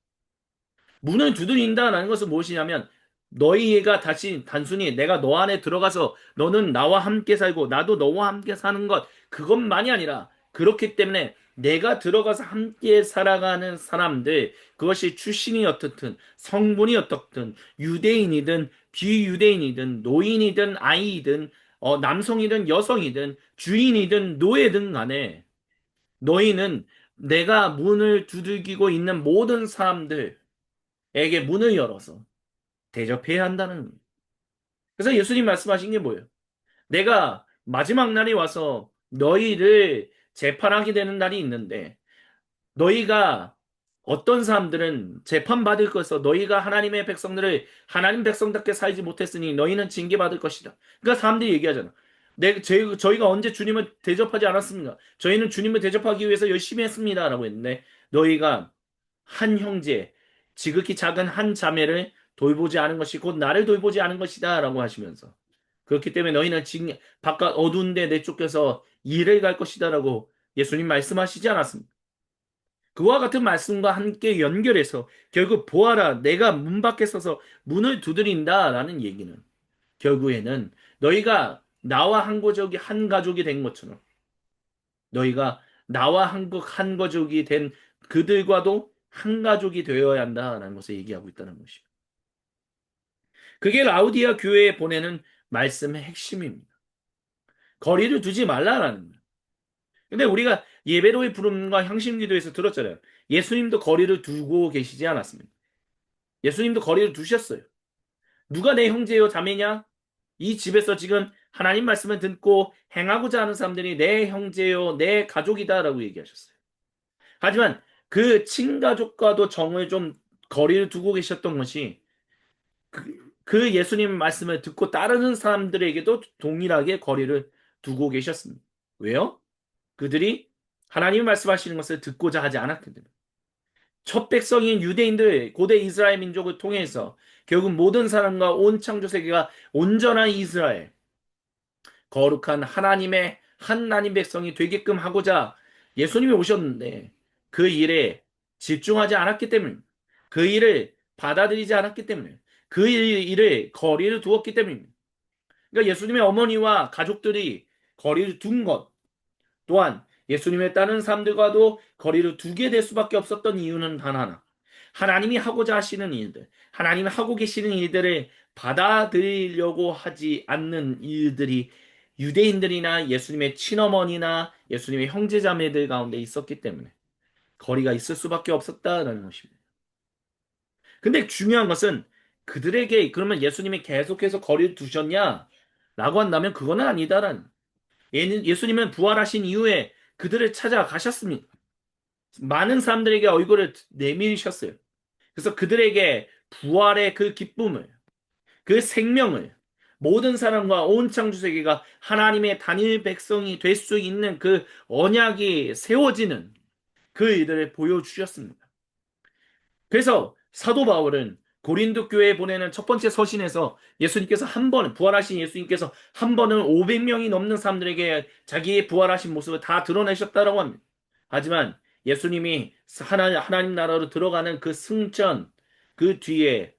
문을 두드린다라는 것은 무엇이냐면 너희가 다시 단순히 내가 너 안에 들어가서 너는 나와 함께 살고 나도 너와 함께 사는 것 그것만이 아니라 그렇기 때문에 내가 들어가서 함께 살아가는 사람들 그것이 출신이 어떻든 성분이 어떻든 유대인이든 비유대인이든 노인이든 아이든 남성이든 여성이든 주인이든 노예든 간에 너희는 내가 문을 두들기고 있는 모든 사람들 에게 문을 열어서 대접해야 한다는 거예요. 그래서 예수님 말씀하신 게 뭐예요? 내가 마지막 날이 와서 너희를 재판하게 되는 날이 있는데 너희가 어떤 사람들은 재판받을 것서 너희가 하나님의 백성들을 하나님 백성답게 살지 못했으니 너희는 징계받을 것이다. 그러니까 사람들이 얘기하잖아. 저희가 언제 주님을 대접하지 않았습니까? 저희는 주님을 대접하기 위해서 열심히 했습니다. 라고 했는데 너희가 한 형제, 지극히 작은 한 자매를 돌보지 않은 것이 곧 나를 돌보지 않은 것이다. 라고 하시면서. 그렇기 때문에 너희는 바깥 어두운 데 내쫓겨서 일을 갈 것이다. 라고 예수님 말씀하시지 않았습니까? 그와 같은 말씀과 함께 연결해서 결국 보아라, 내가 문 밖에 서서 문을 두드린다. 라는 얘기는 결국에는 너희가 나와 한 가족이 된 것처럼 너희가 나와 한 가족이 된 그들과도 한 가족이 되어야 한다라는 것을 얘기하고 있다는 것이죠. 그게 라우디아 교회에 보내는 말씀의 핵심입니다. 거리를 두지 말라라는 거예요. 근데 우리가 예배로의 부름과 향신기도에서 들었잖아요. 예수님도 거리를 두고 계시지 않았습니다. 예수님도 거리를 두셨어요. 누가 내 형제요 자매냐? 이 집에서 지금 하나님 말씀을 듣고 행하고자 하는 사람들이 내 형제요 내 가족이다라고 얘기하셨어요. 하지만 그 친가족과도 정을 좀 거리를 두고 계셨던 것이 그 예수님 말씀을 듣고 따르는 사람들에게도 동일하게 거리를 두고 계셨습니다. 왜요? 그들이 하나님 말씀하시는 것을 듣고자 하지 않았기 때문에. 첫 백성인 유대인들, 고대 이스라엘 민족을 통해서 결국 모든 사람과 온 창조 세계가 온전한 이스라엘, 거룩한 하나님의 하나님 백성이 되게끔 하고자 예수님이 오셨는데 그 일에 집중하지 않았기 때문에 그 일을 받아들이지 않았기 때문에 그 일을 거리를 두었기 때문입니다. 그러니까 예수님의 어머니와 가족들이 거리를 둔 것 또한 예수님의 다른 사람들과도 거리를 두게 될 수밖에 없었던 이유는 단 하나. 하나님이 하고자 하시는 일들, 하나님이 하고 계시는 일들을 받아들이려고 하지 않는 일들이 유대인들이나 예수님의 친어머니나 예수님의 형제자매들 가운데 있었기 때문에 거리가 있을 수밖에 없었다라는 것입니다. 근데 중요한 것은 그들에게 그러면 예수님이 계속해서 거리를 두셨냐? 라고 한다면 그거는 아니다라는. 예수님은 부활하신 이후에 그들을 찾아가셨습니다. 많은 사람들에게 얼굴을 내미셨어요. 그래서 그들에게 부활의 그 기쁨을, 그 생명을 모든 사람과 온 창조 세계가 하나님의 단일 백성이 될 수 있는 그 언약이 세워지는 그 일들을 보여주셨습니다. 그래서 사도 바울은 고린도 교회에 보내는 첫 번째 서신에서 예수님께서 한 번, 부활하신 예수님께서 한 번은 500명이 넘는 사람들에게 자기의 부활하신 모습을 다 드러내셨다라고 합니다. 하지만 예수님이 하나님 나라로 들어가는 그 승천, 그 뒤에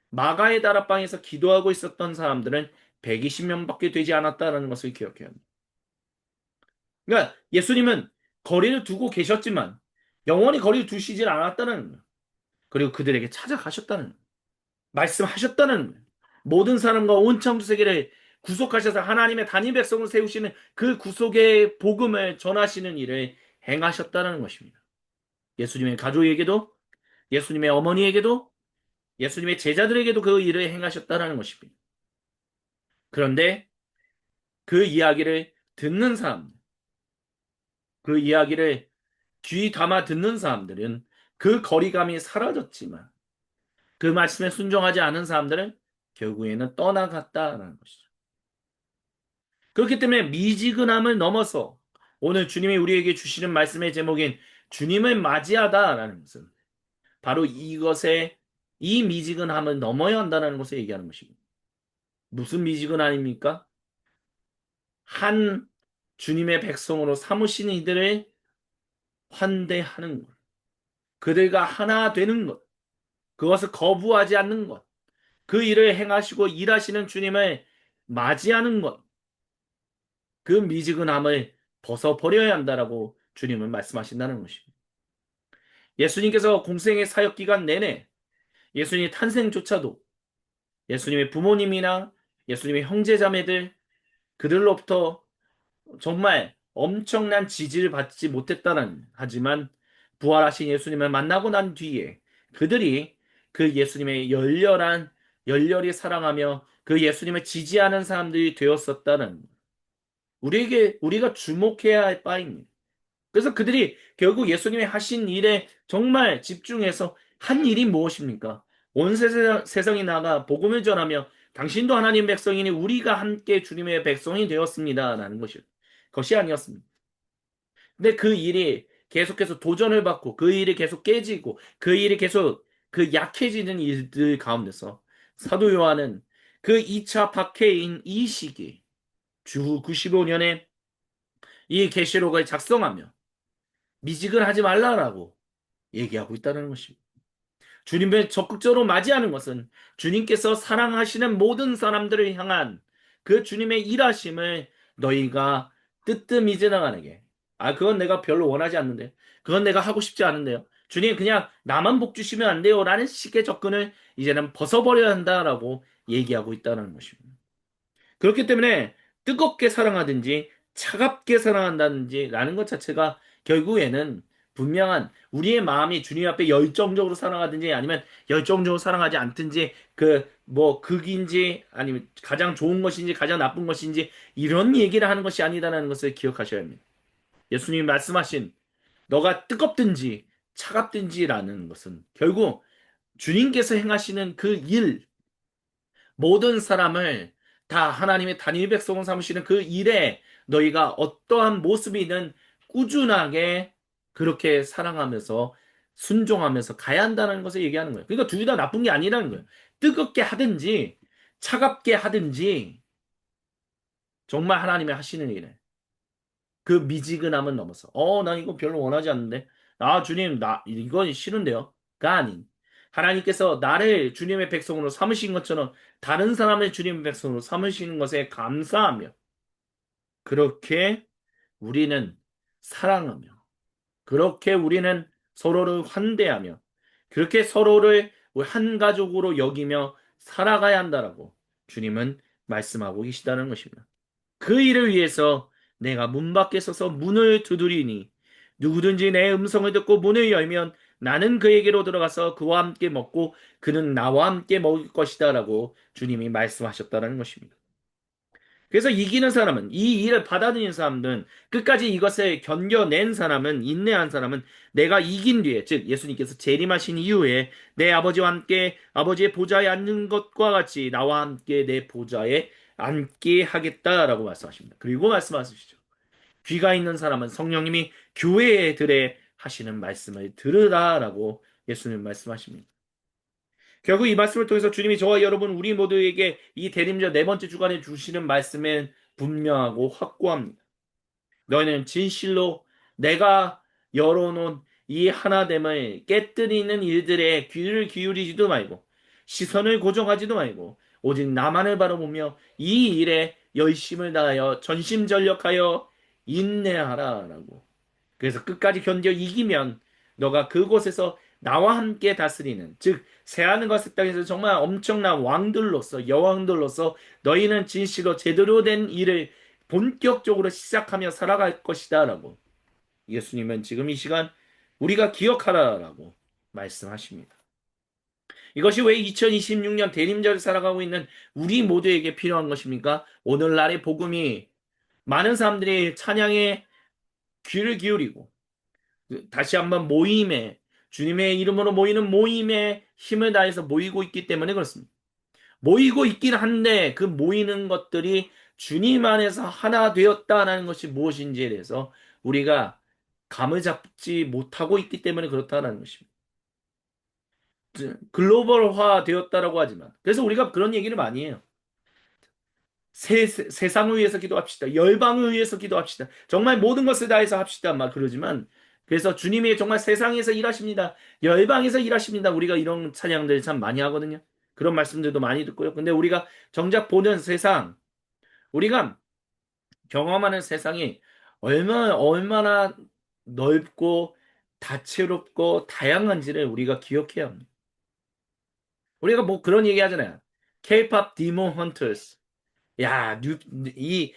마가의 다락방에서 기도하고 있었던 사람들은 120명밖에 되지 않았다는 것을 기억해야 합니다. 그러니까 예수님은 거리를 두고 계셨지만 영원히 거리를 두시질 않았다는 거예요. 그리고 그들에게 찾아가셨다는 말씀하셨다는 모든 사람과 온 창조 세계를 구속하셔서 하나님의 단임 백성을 세우시는 그 구속의 복음을 전하시는 일을 행하셨다는 것입니다. 예수님의 가족에게도 예수님의 어머니에게도 예수님의 제자들에게도 그 일을 행하셨다라는 것입니다. 그런데 그 이야기를 듣는 사람, 그 이야기를 귀 담아 듣는 사람들은 그 거리감이 사라졌지만 그 말씀에 순종하지 않은 사람들은 결국에는 떠나갔다라는 것이죠. 그렇기 때문에 미지근함을 넘어서 오늘 주님이 우리에게 주시는 말씀의 제목인 주님을 맞이하다라는 것은 바로 이것에 이 미지근함을 넘어야 한다는 것을 얘기하는 것입니다. 무슨 미지근함입니까? 한 주님의 백성으로 삼으신 이들을 환대하는 것, 그들과 하나 되는 것, 그것을 거부하지 않는 것, 그 일을 행하시고 일하시는 주님을 맞이하는 것, 그 미지근함을 벗어버려야 한다라고 주님은 말씀하신다는 것입니다. 예수님께서 공생의 사역 기간 내내 예수님의 탄생조차도 예수님의 부모님이나 예수님의 형제자매들 그들로부터 정말 엄청난 지지를 받지 못했다는 하지만 부활하신 예수님을 만나고 난 뒤에 그들이 그 예수님의 열렬히 사랑하며 그 예수님을 지지하는 사람들이 되었었다는 우리가 주목해야 할 바입니다. 그래서 그들이 결국 예수님이 하신 일에 정말 집중해서 한 일이 무엇입니까? 온 세상이 나가 복음을 전하며 당신도 하나님 백성이니 우리가 함께 주님의 백성이 되었습니다. 라는 것이 아니었습니다. 근데 그 일이 계속해서 도전을 받고 그 일이 계속 깨지고 그 일이 계속 그 약해지는 일들 가운데서 사도 요한은 그 2차 박해인 이 시기 주후 95년에 이 계시록을 작성하며 미직을 하지 말라라고 얘기하고 있다는 것입니다. 주님을 적극적으로 맞이하는 것은 주님께서 사랑하시는 모든 사람들을 향한 그 주님의 일하심을 너희가 뜨뜻히 지나가게. 그건 내가 별로 원하지 않는데. 그건 내가 하고 싶지 않은데요. 주님 그냥 나만 복 주시면 안 돼요. 라는 식의 접근을 이제는 벗어버려야 한다라고 얘기하고 있다는 것입니다. 그렇기 때문에 뜨겁게 사랑하든지 차갑게 사랑한다든지 라는 것 자체가 결국에는 분명한 우리의 마음이 주님 앞에 열정적으로 사랑하든지 아니면 열정적으로 사랑하지 않든지 그 뭐 극인지 아니면 가장 좋은 것인지 가장 나쁜 것인지 이런 얘기를 하는 것이 아니다라는 것을 기억하셔야 합니다. 예수님이 말씀하신 너가 뜨겁든지 차갑든지라는 것은 결국 주님께서 행하시는 그 일, 모든 사람을 다 하나님의 단일 백성으로 삼으시는 그 일에 너희가 어떠한 모습이든 꾸준하게 그렇게 사랑하면서 순종하면서 가야 한다는 것을 얘기하는 거예요. 그러니까 둘 다 나쁜 게 아니라는 거예요. 뜨겁게 하든지 차갑게 하든지 정말 하나님의 하시는 일에 그 미지근함은 넘어서 나 이거 별로 원하지 않는데 주님 나 이건 싫은데요가 아닌 하나님께서 나를 주님의 백성으로 삼으신 것처럼 다른 사람을 주님의 백성으로 삼으시는 것에 감사하며 그렇게 우리는 사랑하며 그렇게 우리는 서로를 환대하며 그렇게 서로를 한 가족으로 여기며 살아가야 한다라고 주님은 말씀하고 계시다는 것입니다. 그 일을 위해서 내가 문 밖에 서서 문을 두드리니 누구든지 내 음성을 듣고 문을 열면 나는 그에게로 들어가서 그와 함께 먹고 그는 나와 함께 먹을 것이다라고 주님이 말씀하셨다는 것입니다. 그래서 이기는 사람은 이 일을 받아들인 사람들은 끝까지 이것을 견뎌낸 사람은 인내한 사람은 내가 이긴 뒤에 즉 예수님께서 재림하신 이후에 내 아버지와 함께 아버지의 보좌에 앉는 것과 같이 나와 함께 내 보좌에 앉게 하겠다라고 말씀하십니다. 그리고 말씀하시죠. 귀가 있는 사람은 성령님이 교회들에 하시는 말씀을 들으라라고 예수님 말씀하십니다. 결국 이 말씀을 통해서 주님이 저와 여러분 우리 모두에게 이 대림절 네 번째 주간에 주시는 말씀은 분명하고 확고합니다. 너희는 진실로 내가 열어놓은 이 하나됨을 깨뜨리는 일들에 귀를 기울이지도 말고 시선을 고정하지도 말고 오직 나만을 바라보며 이 일에 열심을 다하여 전심전력하여 인내하라라고. 그래서 끝까지 견뎌 이기면 너가 그곳에서 나와 함께 다스리는 즉 새하늘과 새 땅에서 정말 엄청난 왕들로서 여왕들로서 너희는 진실로 제대로 된 일을 본격적으로 시작하며 살아갈 것이다라고 예수님은 지금 이 시간 우리가 기억하라라고 말씀하십니다. 이것이 왜 2026년 대림절을 살아가고 있는 우리 모두에게 필요한 것입니까? 오늘날의 복음이 많은 사람들이 찬양에 귀를 기울이고 다시 한번 모임에 주님의 이름으로 모이는 모임에 힘을 다해서 모이고 있기 때문에 그렇습니다. 모이고 있긴 한데 그 모이는 것들이 주님 안에서 하나 되었다라는 것이 무엇인지에 대해서 우리가 감을 잡지 못하고 있기 때문에 그렇다는 것입니다. 글로벌화 되었다라고 하지만 그래서 우리가 그런 얘기를 많이 해요. 세상을 위해서 기도합시다. 열방을 위해서 기도합시다. 정말 모든 것을 다해서 합시다. 막 그러지만 그래서 주님이 정말 세상에서 일하십니다. 열방에서 일하십니다. 우리가 이런 찬양들 참 많이 하거든요. 그런 말씀들도 많이 듣고요. 근데 우리가 정작 보는 세상, 우리가 경험하는 세상이 얼마나 넓고 다채롭고 다양한지를 우리가 기억해야 합니다. 우리가 뭐 그런 얘기 하잖아요. K-pop Demon Hunters. 야, 이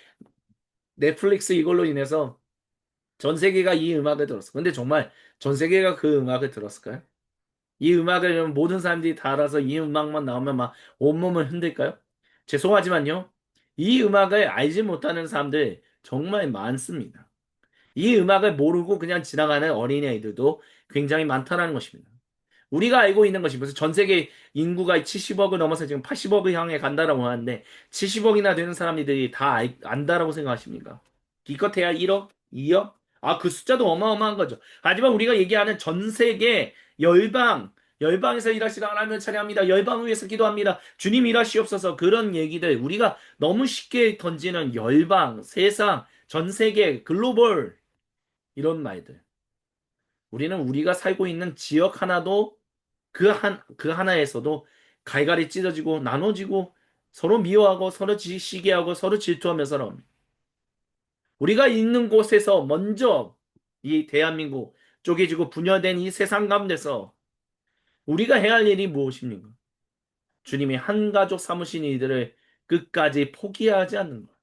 넷플릭스 이걸로 인해서 전 세계가 이 음악을 들었어. 근데 정말 전 세계가 그 음악을 들었을까요? 이 음악을 모든 사람들이 다 알아서 이 음악만 나오면 막 온몸을 흔들까요? 죄송하지만요. 이 음악을 알지 못하는 사람들 정말 많습니다. 이 음악을 모르고 그냥 지나가는 어린이들도 굉장히 많다는 것입니다. 우리가 알고 있는 것이 무슨 전 세계 인구가 70억을 넘어서 지금 80억을 향해 간다라고 하는데 70억이나 되는 사람들이 다 안다라고 생각하십니까? 기껏해야 1억? 2억? 아, 그 숫자도 어마어마한 거죠. 하지만 우리가 얘기하는 전 세계 열방에서 일하시라 하나님을 찬양합니다. 열방을 위해서 기도합니다. 주님 일하시옵소서. 그런 얘기들 우리가 너무 쉽게 던지는 열방, 세상, 전 세계, 글로벌 이런 말들. 우리는 우리가 살고 있는 지역 하나도 그 하나에서도 갈갈이 찢어지고 나눠지고 서로 미워하고 서로 시기하고 서로 질투하며 살아옵니다. 우리가 있는 곳에서 먼저 이 대한민국 쪼개지고 분열된 이 세상 가운데서 우리가 해야 할 일이 무엇입니까? 주님이 한 가족 삼으신 이들을 끝까지 포기하지 않는 것.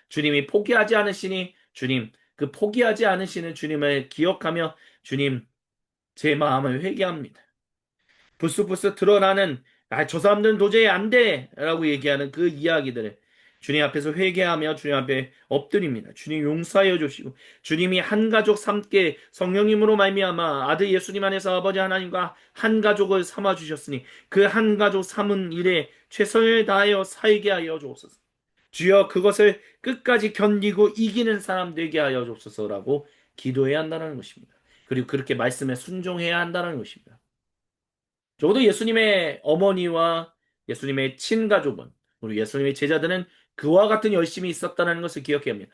주님이 포기하지 않으시니 주님, 그 포기하지 않으시는 주님을 기억하며 주님, 제 마음을 회개합니다. 불쑥불쑥 드러나는 저 사람들은 도저히 안 돼! 라고 얘기하는 그 이야기들을 주님 앞에서 회개하며 주님 앞에 엎드립니다. 주님 용서하여 주시고 주님이 한 가족 삼게 성령님으로 말미암아 아들 예수님 안에서 아버지 하나님과 한 가족을 삼아 주셨으니 그 한 가족 삼은 일에 최선을 다하여 살게 하여 주옵소서. 주여 그것을 끝까지 견디고 이기는 사람 되게 하여 주옵소서라고 기도해야 한다는 것입니다. 그리고 그렇게 말씀에 순종해야 한다는 것입니다. 적어도 예수님의 어머니와 예수님의 친가족은 우리 예수님의 제자들은 그와 같은 열심이 있었다는 것을 기억해야 합니다.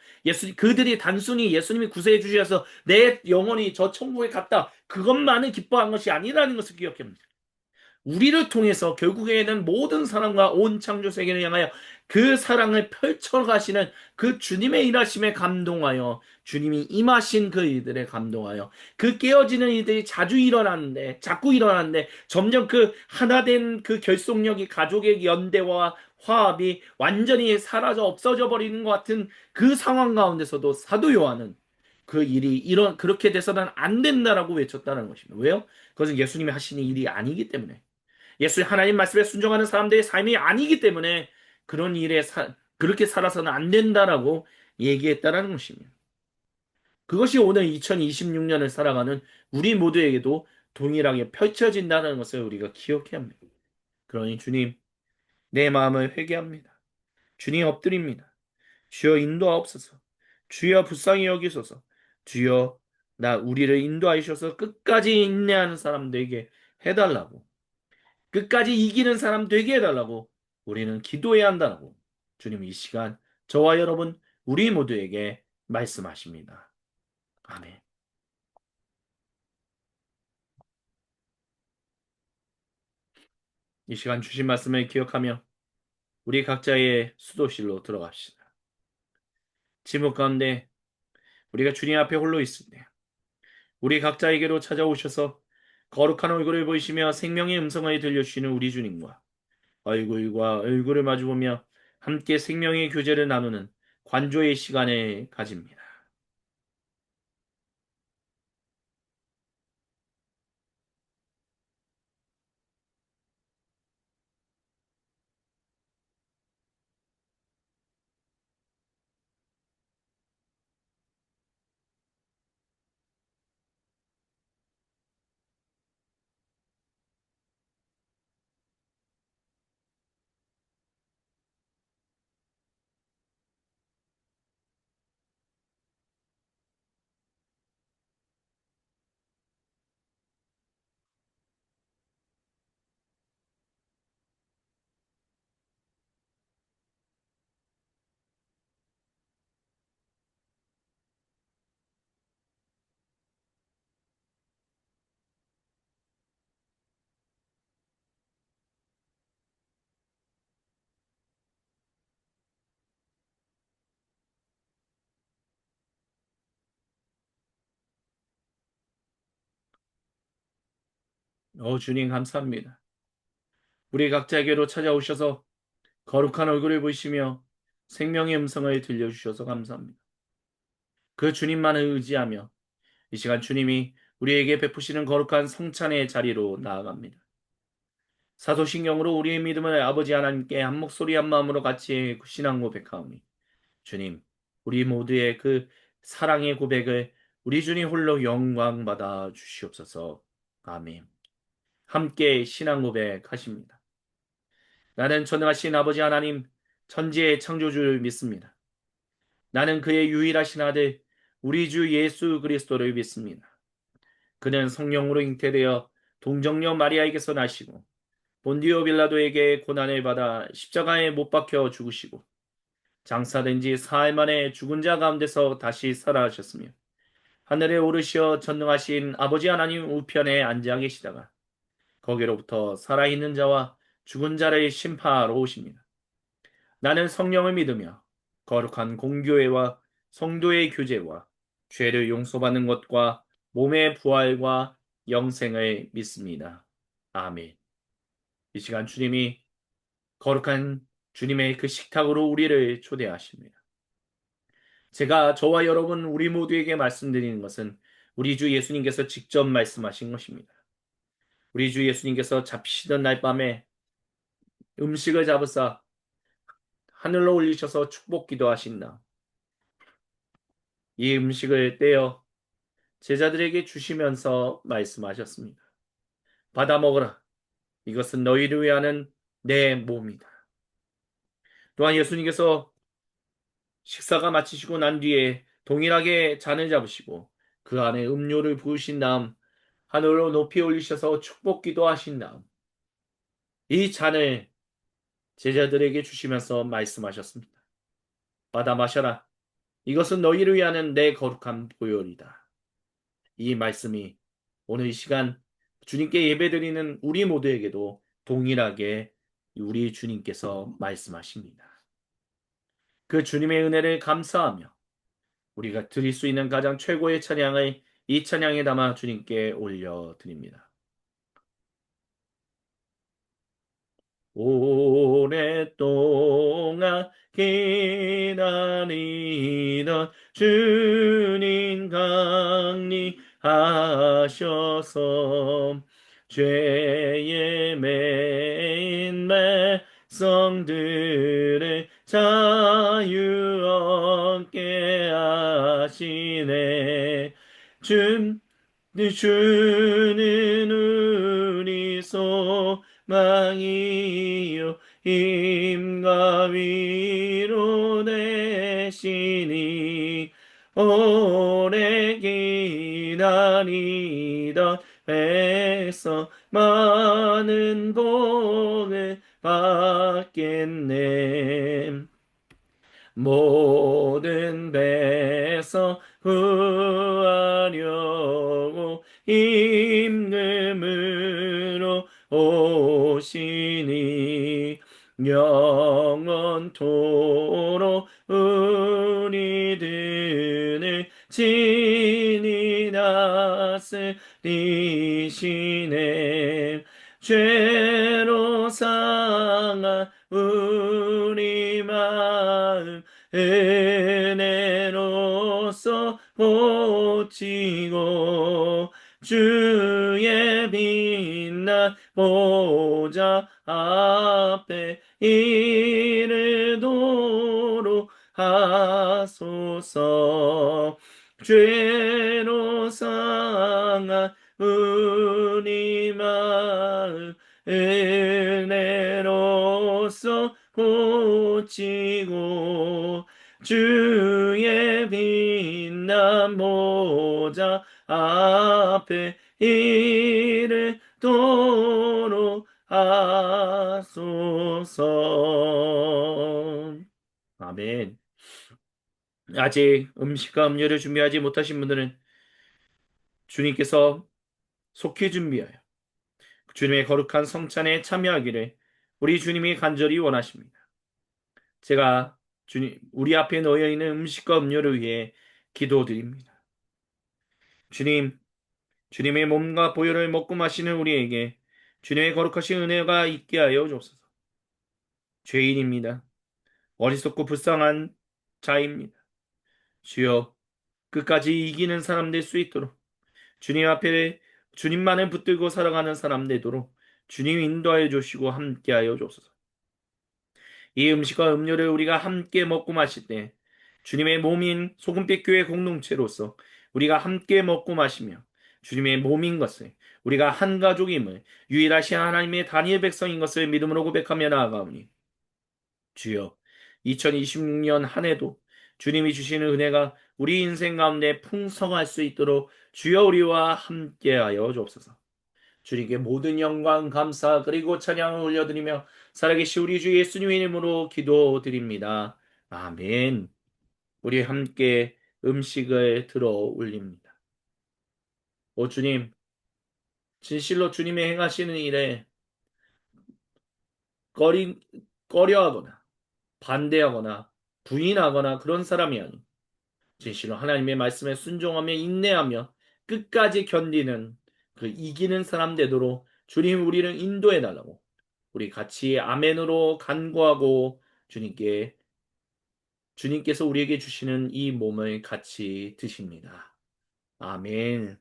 그들이 단순히 예수님이 구세해 주셔서 내 영혼이 저 천국에 갔다. 그것만을 기뻐한 것이 아니라는 것을 기억해야 합니다. 우리를 통해서 결국에는 모든 사람과 온 창조 세계를 향하여 그 사랑을 펼쳐가시는 그 주님의 일하심에 감동하여 주님이 임하신 그 일들에 감동하여 그 깨어지는 일들이 자꾸 일어나는데 점점 그 하나된 그 결속력이 가족의 연대와 화합이 완전히 사라져 없어져 버리는 것 같은 그 상황 가운데서도 사도 요한은 그 일이 그렇게 돼서는 안 된다라고 외쳤다는 것입니다. 왜요? 그것은 예수님이 하시는 일이 아니기 때문에. 예수 하나님 말씀에 순종하는 사람들의 삶이 아니기 때문에 그런 그렇게 살아서는 안 된다라고 얘기했다라는 것입니다. 그것이 오늘 2026년을 살아가는 우리 모두에게도 동일하게 펼쳐진다는 것을 우리가 기억해야 합니다. 그러니 주님, 내 마음을 회개합니다. 주님 엎드립니다. 주여 인도하옵소서. 주여 불쌍히 여기소서. 주여 우리를 인도하셔서 끝까지 인내하는 사람 되게 해달라고. 끝까지 이기는 사람 되게 해달라고 우리는 기도해야 한다고 주님 이 시간 저와 여러분 우리 모두에게 말씀하십니다. 아멘. 이 시간 주신 말씀을 기억하며 우리 각자의 수도실로 들어갑시다. 지목 가운데 우리가 주님 앞에 홀로 있을 때 우리 각자에게로 찾아오셔서 거룩한 얼굴을 보이시며 생명의 음성을 들려주시는 우리 주님과 얼굴과 얼굴을 마주보며 함께 생명의 교제를 나누는 관조의 시간을 가집니다. 주님 감사합니다. 우리 각자에게로 찾아오셔서 거룩한 얼굴을 보이시며 생명의 음성을 들려주셔서 감사합니다. 그 주님만을 의지하며 이 시간 주님이 우리에게 베푸시는 거룩한 성찬의 자리로 나아갑니다. 사도신경으로 우리의 믿음을 아버지 하나님께 한 목소리 한 마음으로 같이 신앙 고백하오니 주님, 우리 모두의 그 사랑의 고백을 우리 주님 홀로 영광 받아 주시옵소서. 아멘. 함께 신앙 고백하십니다. 나는 전능하신 아버지 하나님, 천지의 창조주를 믿습니다. 나는 그의 유일하신 아들, 우리 주 예수 그리스도를 믿습니다. 그는 성령으로 잉태되어 동정녀 마리아에게서 나시고 본디오 빌라도에게 고난을 받아 십자가에 못 박혀 죽으시고 장사된 지 사흘 만에 죽은 자 가운데서 다시 살아나셨으며 하늘에 오르시어 전능하신 아버지 하나님 우편에 앉아 계시다가 거기로부터 살아있는 자와 죽은 자를 심판하러 오십니다. 나는 성령을 믿으며 거룩한 공교회와 성도의 교제와 죄를 용서받는 것과 몸의 부활과 영생을 믿습니다. 아멘. 이 시간 주님이 거룩한 주님의 그 식탁으로 우리를 초대하십니다. 제가 저와 여러분 우리 모두에게 말씀드리는 것은 우리 주 예수님께서 직접 말씀하신 것입니다. 우리 주 예수님께서 잡히시던 날 밤에 음식을 잡으사 하늘로 올리셔서 축복 기도하신다. 이 음식을 떼어 제자들에게 주시면서 말씀하셨습니다. 받아 먹으라. 이것은 너희를 위하는 내 몸이다. 또한 예수님께서 식사가 마치시고 난 뒤에 동일하게 잔을 잡으시고 그 안에 음료를 부으신 다음 하늘로 높이 올리셔서 축복 기도하신 다음 이 잔을 제자들에게 주시면서 말씀하셨습니다. 받아 마셔라. 이것은 너희를 위하는 내 거룩한 보혈이다. 이 말씀이 오늘 이 시간 주님께 예배드리는 우리 모두에게도 동일하게 우리 주님께서 말씀하십니다. 그 주님의 은혜를 감사하며 우리가 드릴 수 있는 가장 최고의 찬양을 이 찬양에 담아 주님께 올려드립니다. 오랫동안 기다리던 주님 강림하셔서 죄의 매인 백성들의 자유 얻게 하시네. 주는 우리 소망이요 힘과 위로 되시니 오래 기다리던 백성 많은 복을 받겠네. 모든 백성 구하려고 임금으로 오시니 영원토록 우리들을 친히 다스리시네. 죄로 상한 우리 마음 은혜로서 고치고 주의 빛난 보좌 앞에 이르도록 하소서. 죄로 상한 우리 마음 은혜로서 고치고 주의 빛난 보좌 앞에 이르도록 하소서. 아멘. 아직 음식과 음료를 준비하지 못하신 분들은 주님께서 속히 준비하여 주님의 거룩한 성찬에 참여하기를 우리 주님이 간절히 원하십니다. 제가 주님, 우리 앞에 놓여 있는 음식과 음료를 위해 기도드립니다. 주님, 주님의 몸과 보혈을 먹고 마시는 우리에게 주님의 거룩하신 은혜가 있게 하여 주옵소서. 죄인입니다. 어리석고 불쌍한 자입니다. 주여, 끝까지 이기는 사람 될 수 있도록 주님 앞에 주님만을 붙들고 살아가는 사람 되도록 주님 인도하여 주시고 함께하여 주옵소서. 이 음식과 음료를 우리가 함께 먹고 마실 때 주님의 몸인 소금빛 교회 공동체로서 우리가 함께 먹고 마시며 주님의 몸인 것을, 우리가 한 가족임을, 유일하신 하나님의 단일 백성인 것을 믿음으로 고백하며 나아가오니 주여, 2026년 한 해도 주님이 주시는 은혜가 우리 인생 가운데 풍성할 수 있도록 주여 우리와 함께하여 주옵소서. 주님께 모든 영광, 감사, 그리고 찬양을 올려드리며 살아계신 우리 주 예수님의 이름으로 기도드립니다. 아멘. 우리 함께 음식을 들어 올립니다. 오 주님, 진실로 주님의 행하시는 일에 꺼리, 꺼려하거나 반대하거나 부인하거나 그런 사람이 아닌 진실로 하나님의 말씀에 순종하며 인내하며 끝까지 견디는 그 이기는 사람 되도록 주님 우리를 인도해 달라고 우리 같이 아멘으로 간구하고 주님께서 우리에게 주시는 이 몸을 같이 드십니다. 아멘.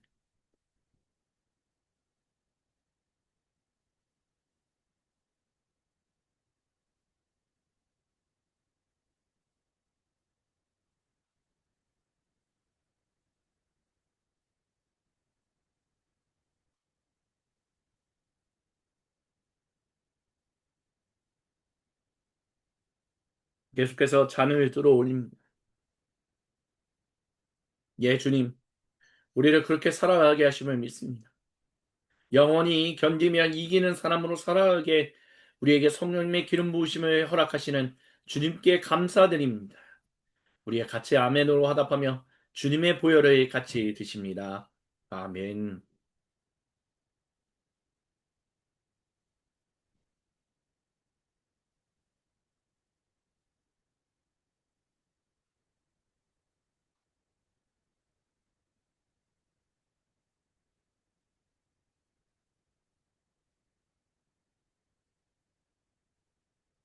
계속해서 잔을 들어 올립니다. 예, 주님. 우리를 그렇게 살아가게 하심을 믿습니다. 영원히 견디며 이기는 사람으로 살아가게 우리에게 성령님의 기름 부으심을 허락하시는 주님께 감사드립니다. 우리가 같이 아멘으로 화답하며 주님의 보혈을 같이 드십니다. 아멘.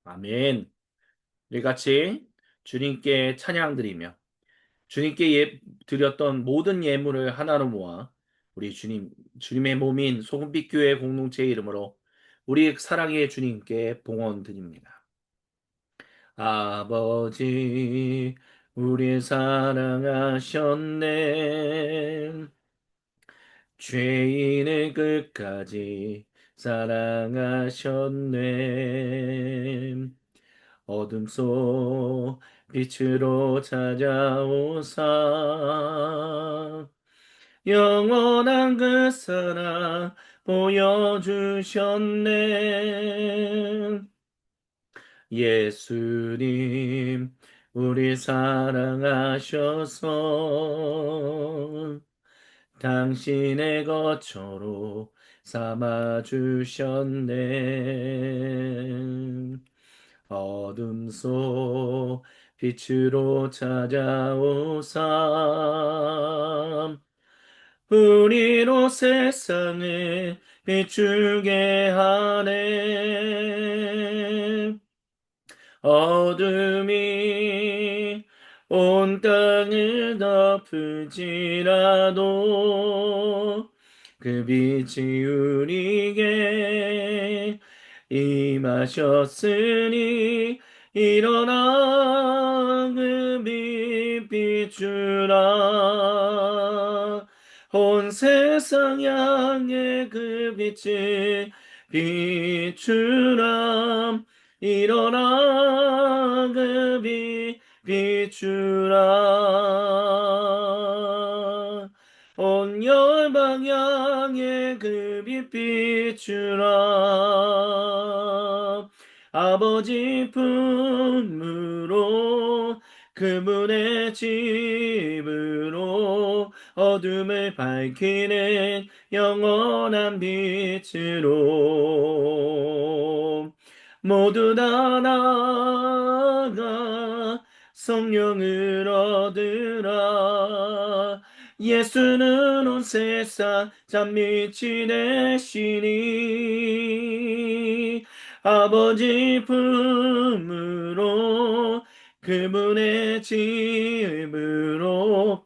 아멘. 우리 같이 주님께 찬양 드리며 주님께 드렸던 모든 예물을 하나로 모아 우리 주님의 몸인 소금빛 교회 공동체 이름으로 우리 사랑의 주님께 봉헌 드립니다. 아버지, 우리 사랑하셨네. 죄인을 끝까지 사랑하셨네. 어둠 속 빛으로 찾아오사 영원한 그 사랑 보여주셨네. 예수님, 우리 사랑하셔서 당신의 거처로 삼아주셨네. 어둠 속 빛으로 찾아오사 우리로 세상을 비추게 하네. 어둠이 온 땅을 덮을지라도 그 빛이 우리에게 임하셨으니 일어나 그 빛 비추라 온 세상 향해 그 빛을 비추라 일어나 그 빛 비추라 온 열방 향해 그 빛 비추라 아버지 품으로 그분의 집으로 어둠을 밝히는 영원한 빛으로 모두 다 나아가 성령을 얻으라 예수는 온 세상 참 미치 되시니 아버지 품으로 그분의 집으로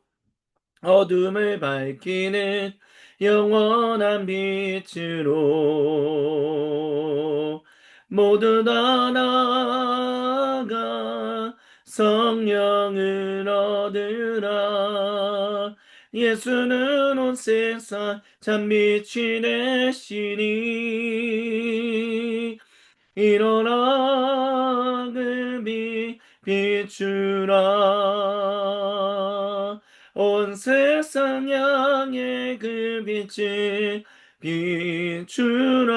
어둠을 밝히는 영원한 빛으로 모두 다 나아가 성령을 얻으라. 예수는 온 세상 참 빛이 되시니 일어나 그 빛 비추라. 온 세상 향해 그 빛을 비추라.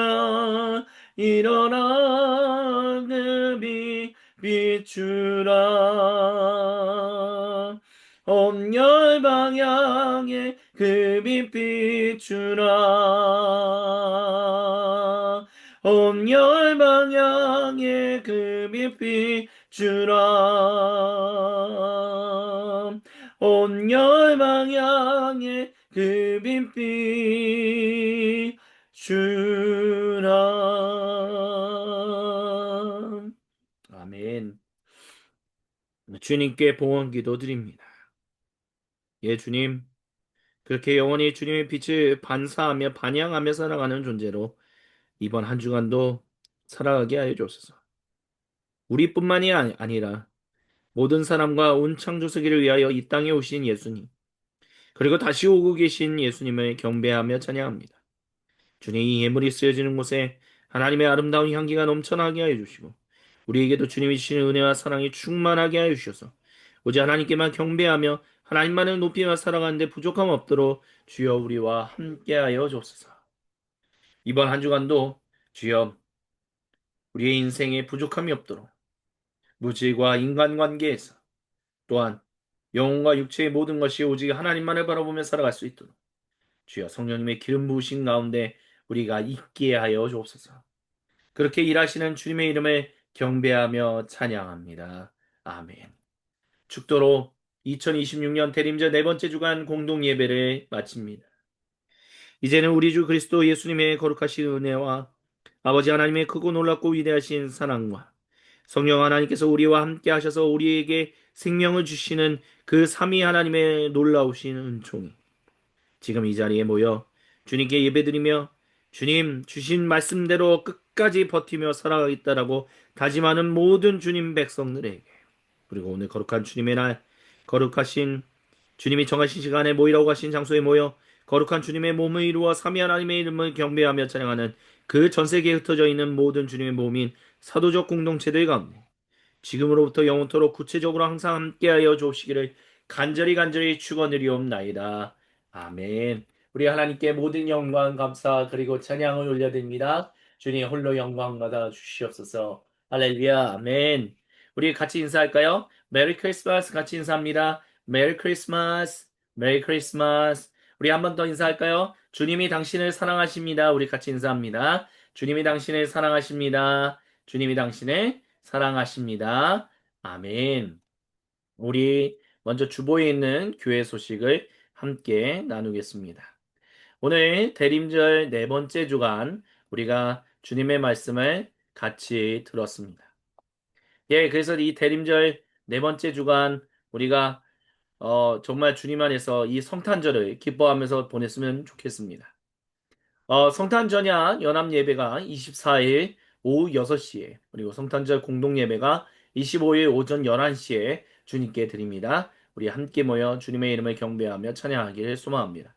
일어나 그 빛 비추라. 온 열방향에 그 빛 비추라. 온 열방향에 그 빛 비추라. 온 열방향에 그 빛 비추라. 아멘. 주님께 봉헌 기도 드립니다. 예, 주님. 그렇게 영원히 주님의 빛을 반사하며 반영하며 살아가는 존재로 이번 한 주간도 살아가게 하여 주옵소서. 우리뿐만이 아니라 모든 사람과 온 창조 세계를 위하여 이 땅에 오신 예수님, 그리고 다시 오고 계신 예수님을 경배하며 찬양합니다. 주님, 이 예물이 쓰여지는 곳에 하나님의 아름다운 향기가 넘쳐나게 하여 주시고 우리에게도 주님이 주시는 은혜와 사랑이 충만하게 하여 주셔서 오직 하나님께만 경배하며 하나님만을 높이며 살아가는데 부족함 없도록 주여 우리와 함께하여 주옵소서. 이번 한 주간도 주여 우리의 인생에 부족함이 없도록 물질과 인간관계에서 또한 영혼과 육체의 모든 것이 오직 하나님만을 바라보며 살아갈 수 있도록 주여 성령님의 기름 부으신 가운데 우리가 있게 하여 주옵소서. 그렇게 일하시는 주님의 이름을 경배하며 찬양합니다. 아멘. 축도로 2026년 대림절 네 번째 주간 공동 예배를 마칩니다. 이제는 우리 주 그리스도 예수님의 거룩하신 은혜와 아버지 하나님의 크고 놀랍고 위대하신 사랑과 성령 하나님께서 우리와 함께 하셔서 우리에게 생명을 주시는 그 삼위 하나님의 놀라우신 은총이 지금 이 자리에 모여 주님께 예배드리며 주님 주신 말씀대로 끝까지 버티며 살아가겠다라고 다짐하는 모든 주님 백성들에게 그리고 오늘 거룩한 주님의 날 거룩하신 주님이 정하신 시간에 모이라고 하신 장소에 모여 거룩한 주님의 몸을 이루어 삼위 하나님의 이름을 경배하며 찬양하는 그 전 세계에 흩어져 있는 모든 주님의 몸인 사도적 공동체들 가운데 지금으로부터 영원토록 구체적으로 항상 함께하여 주옵시기를 간절히 축원드리옵나이다. 아멘. 우리 하나님께 모든 영광 감사 그리고 찬양을 올려드립니다. 주님 홀로 영광 받아 주시옵소서. 할렐루야. 아멘. 우리 같이 인사할까요? 메리 크리스마스 같이 인사합니다. 메리 크리스마스. 메리 크리스마스. 우리 한 번 더 인사할까요? 주님이 당신을 사랑하십니다. 우리 같이 인사합니다. 주님이 당신을 사랑하십니다. 주님이 당신을 사랑하십니다. 아멘. 우리 먼저 주보에 있는 교회 소식을 함께 나누겠습니다. 오늘 대림절 네 번째 주간 우리가 주님의 말씀을 같이 들었습니다. 예, 그래서 이 대림절 네 번째 주간 우리가 정말 주님 안에서 이 성탄절을 기뻐하면서 보냈으면 좋겠습니다. 성탄 전야 연합 예배가 24일 오후 6시에 그리고 성탄절 공동 예배가 25일 오전 11시에 주님께 드립니다. 우리 함께 모여 주님의 이름을 경배하며 찬양하기를 소망합니다.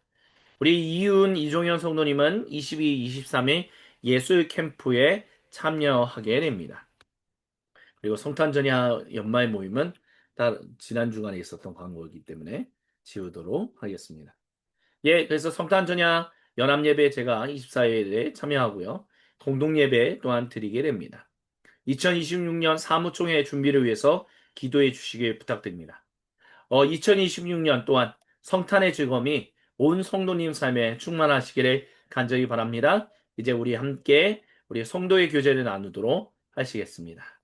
우리 이윤 이종현 성도님은 22, 23일 예술 캠프에 참여하게 됩니다. 그리고 성탄 전야 연말 모임은 지난 주간에 있었던 광고이기 때문에 지우도록 하겠습니다. 예, 그래서 성탄 전야 연합 예배 제가 24일에 참여하고요. 공동 예배 또한 드리게 됩니다. 2026년 사무총회 준비를 위해서 기도해 주시길 부탁드립니다. 2026년 또한 성탄의 즐거움이 온 성도님 삶에 충만하시기를 간절히 바랍니다. 이제 우리 함께 우리 성도의 교제를 나누도록 하시겠습니다.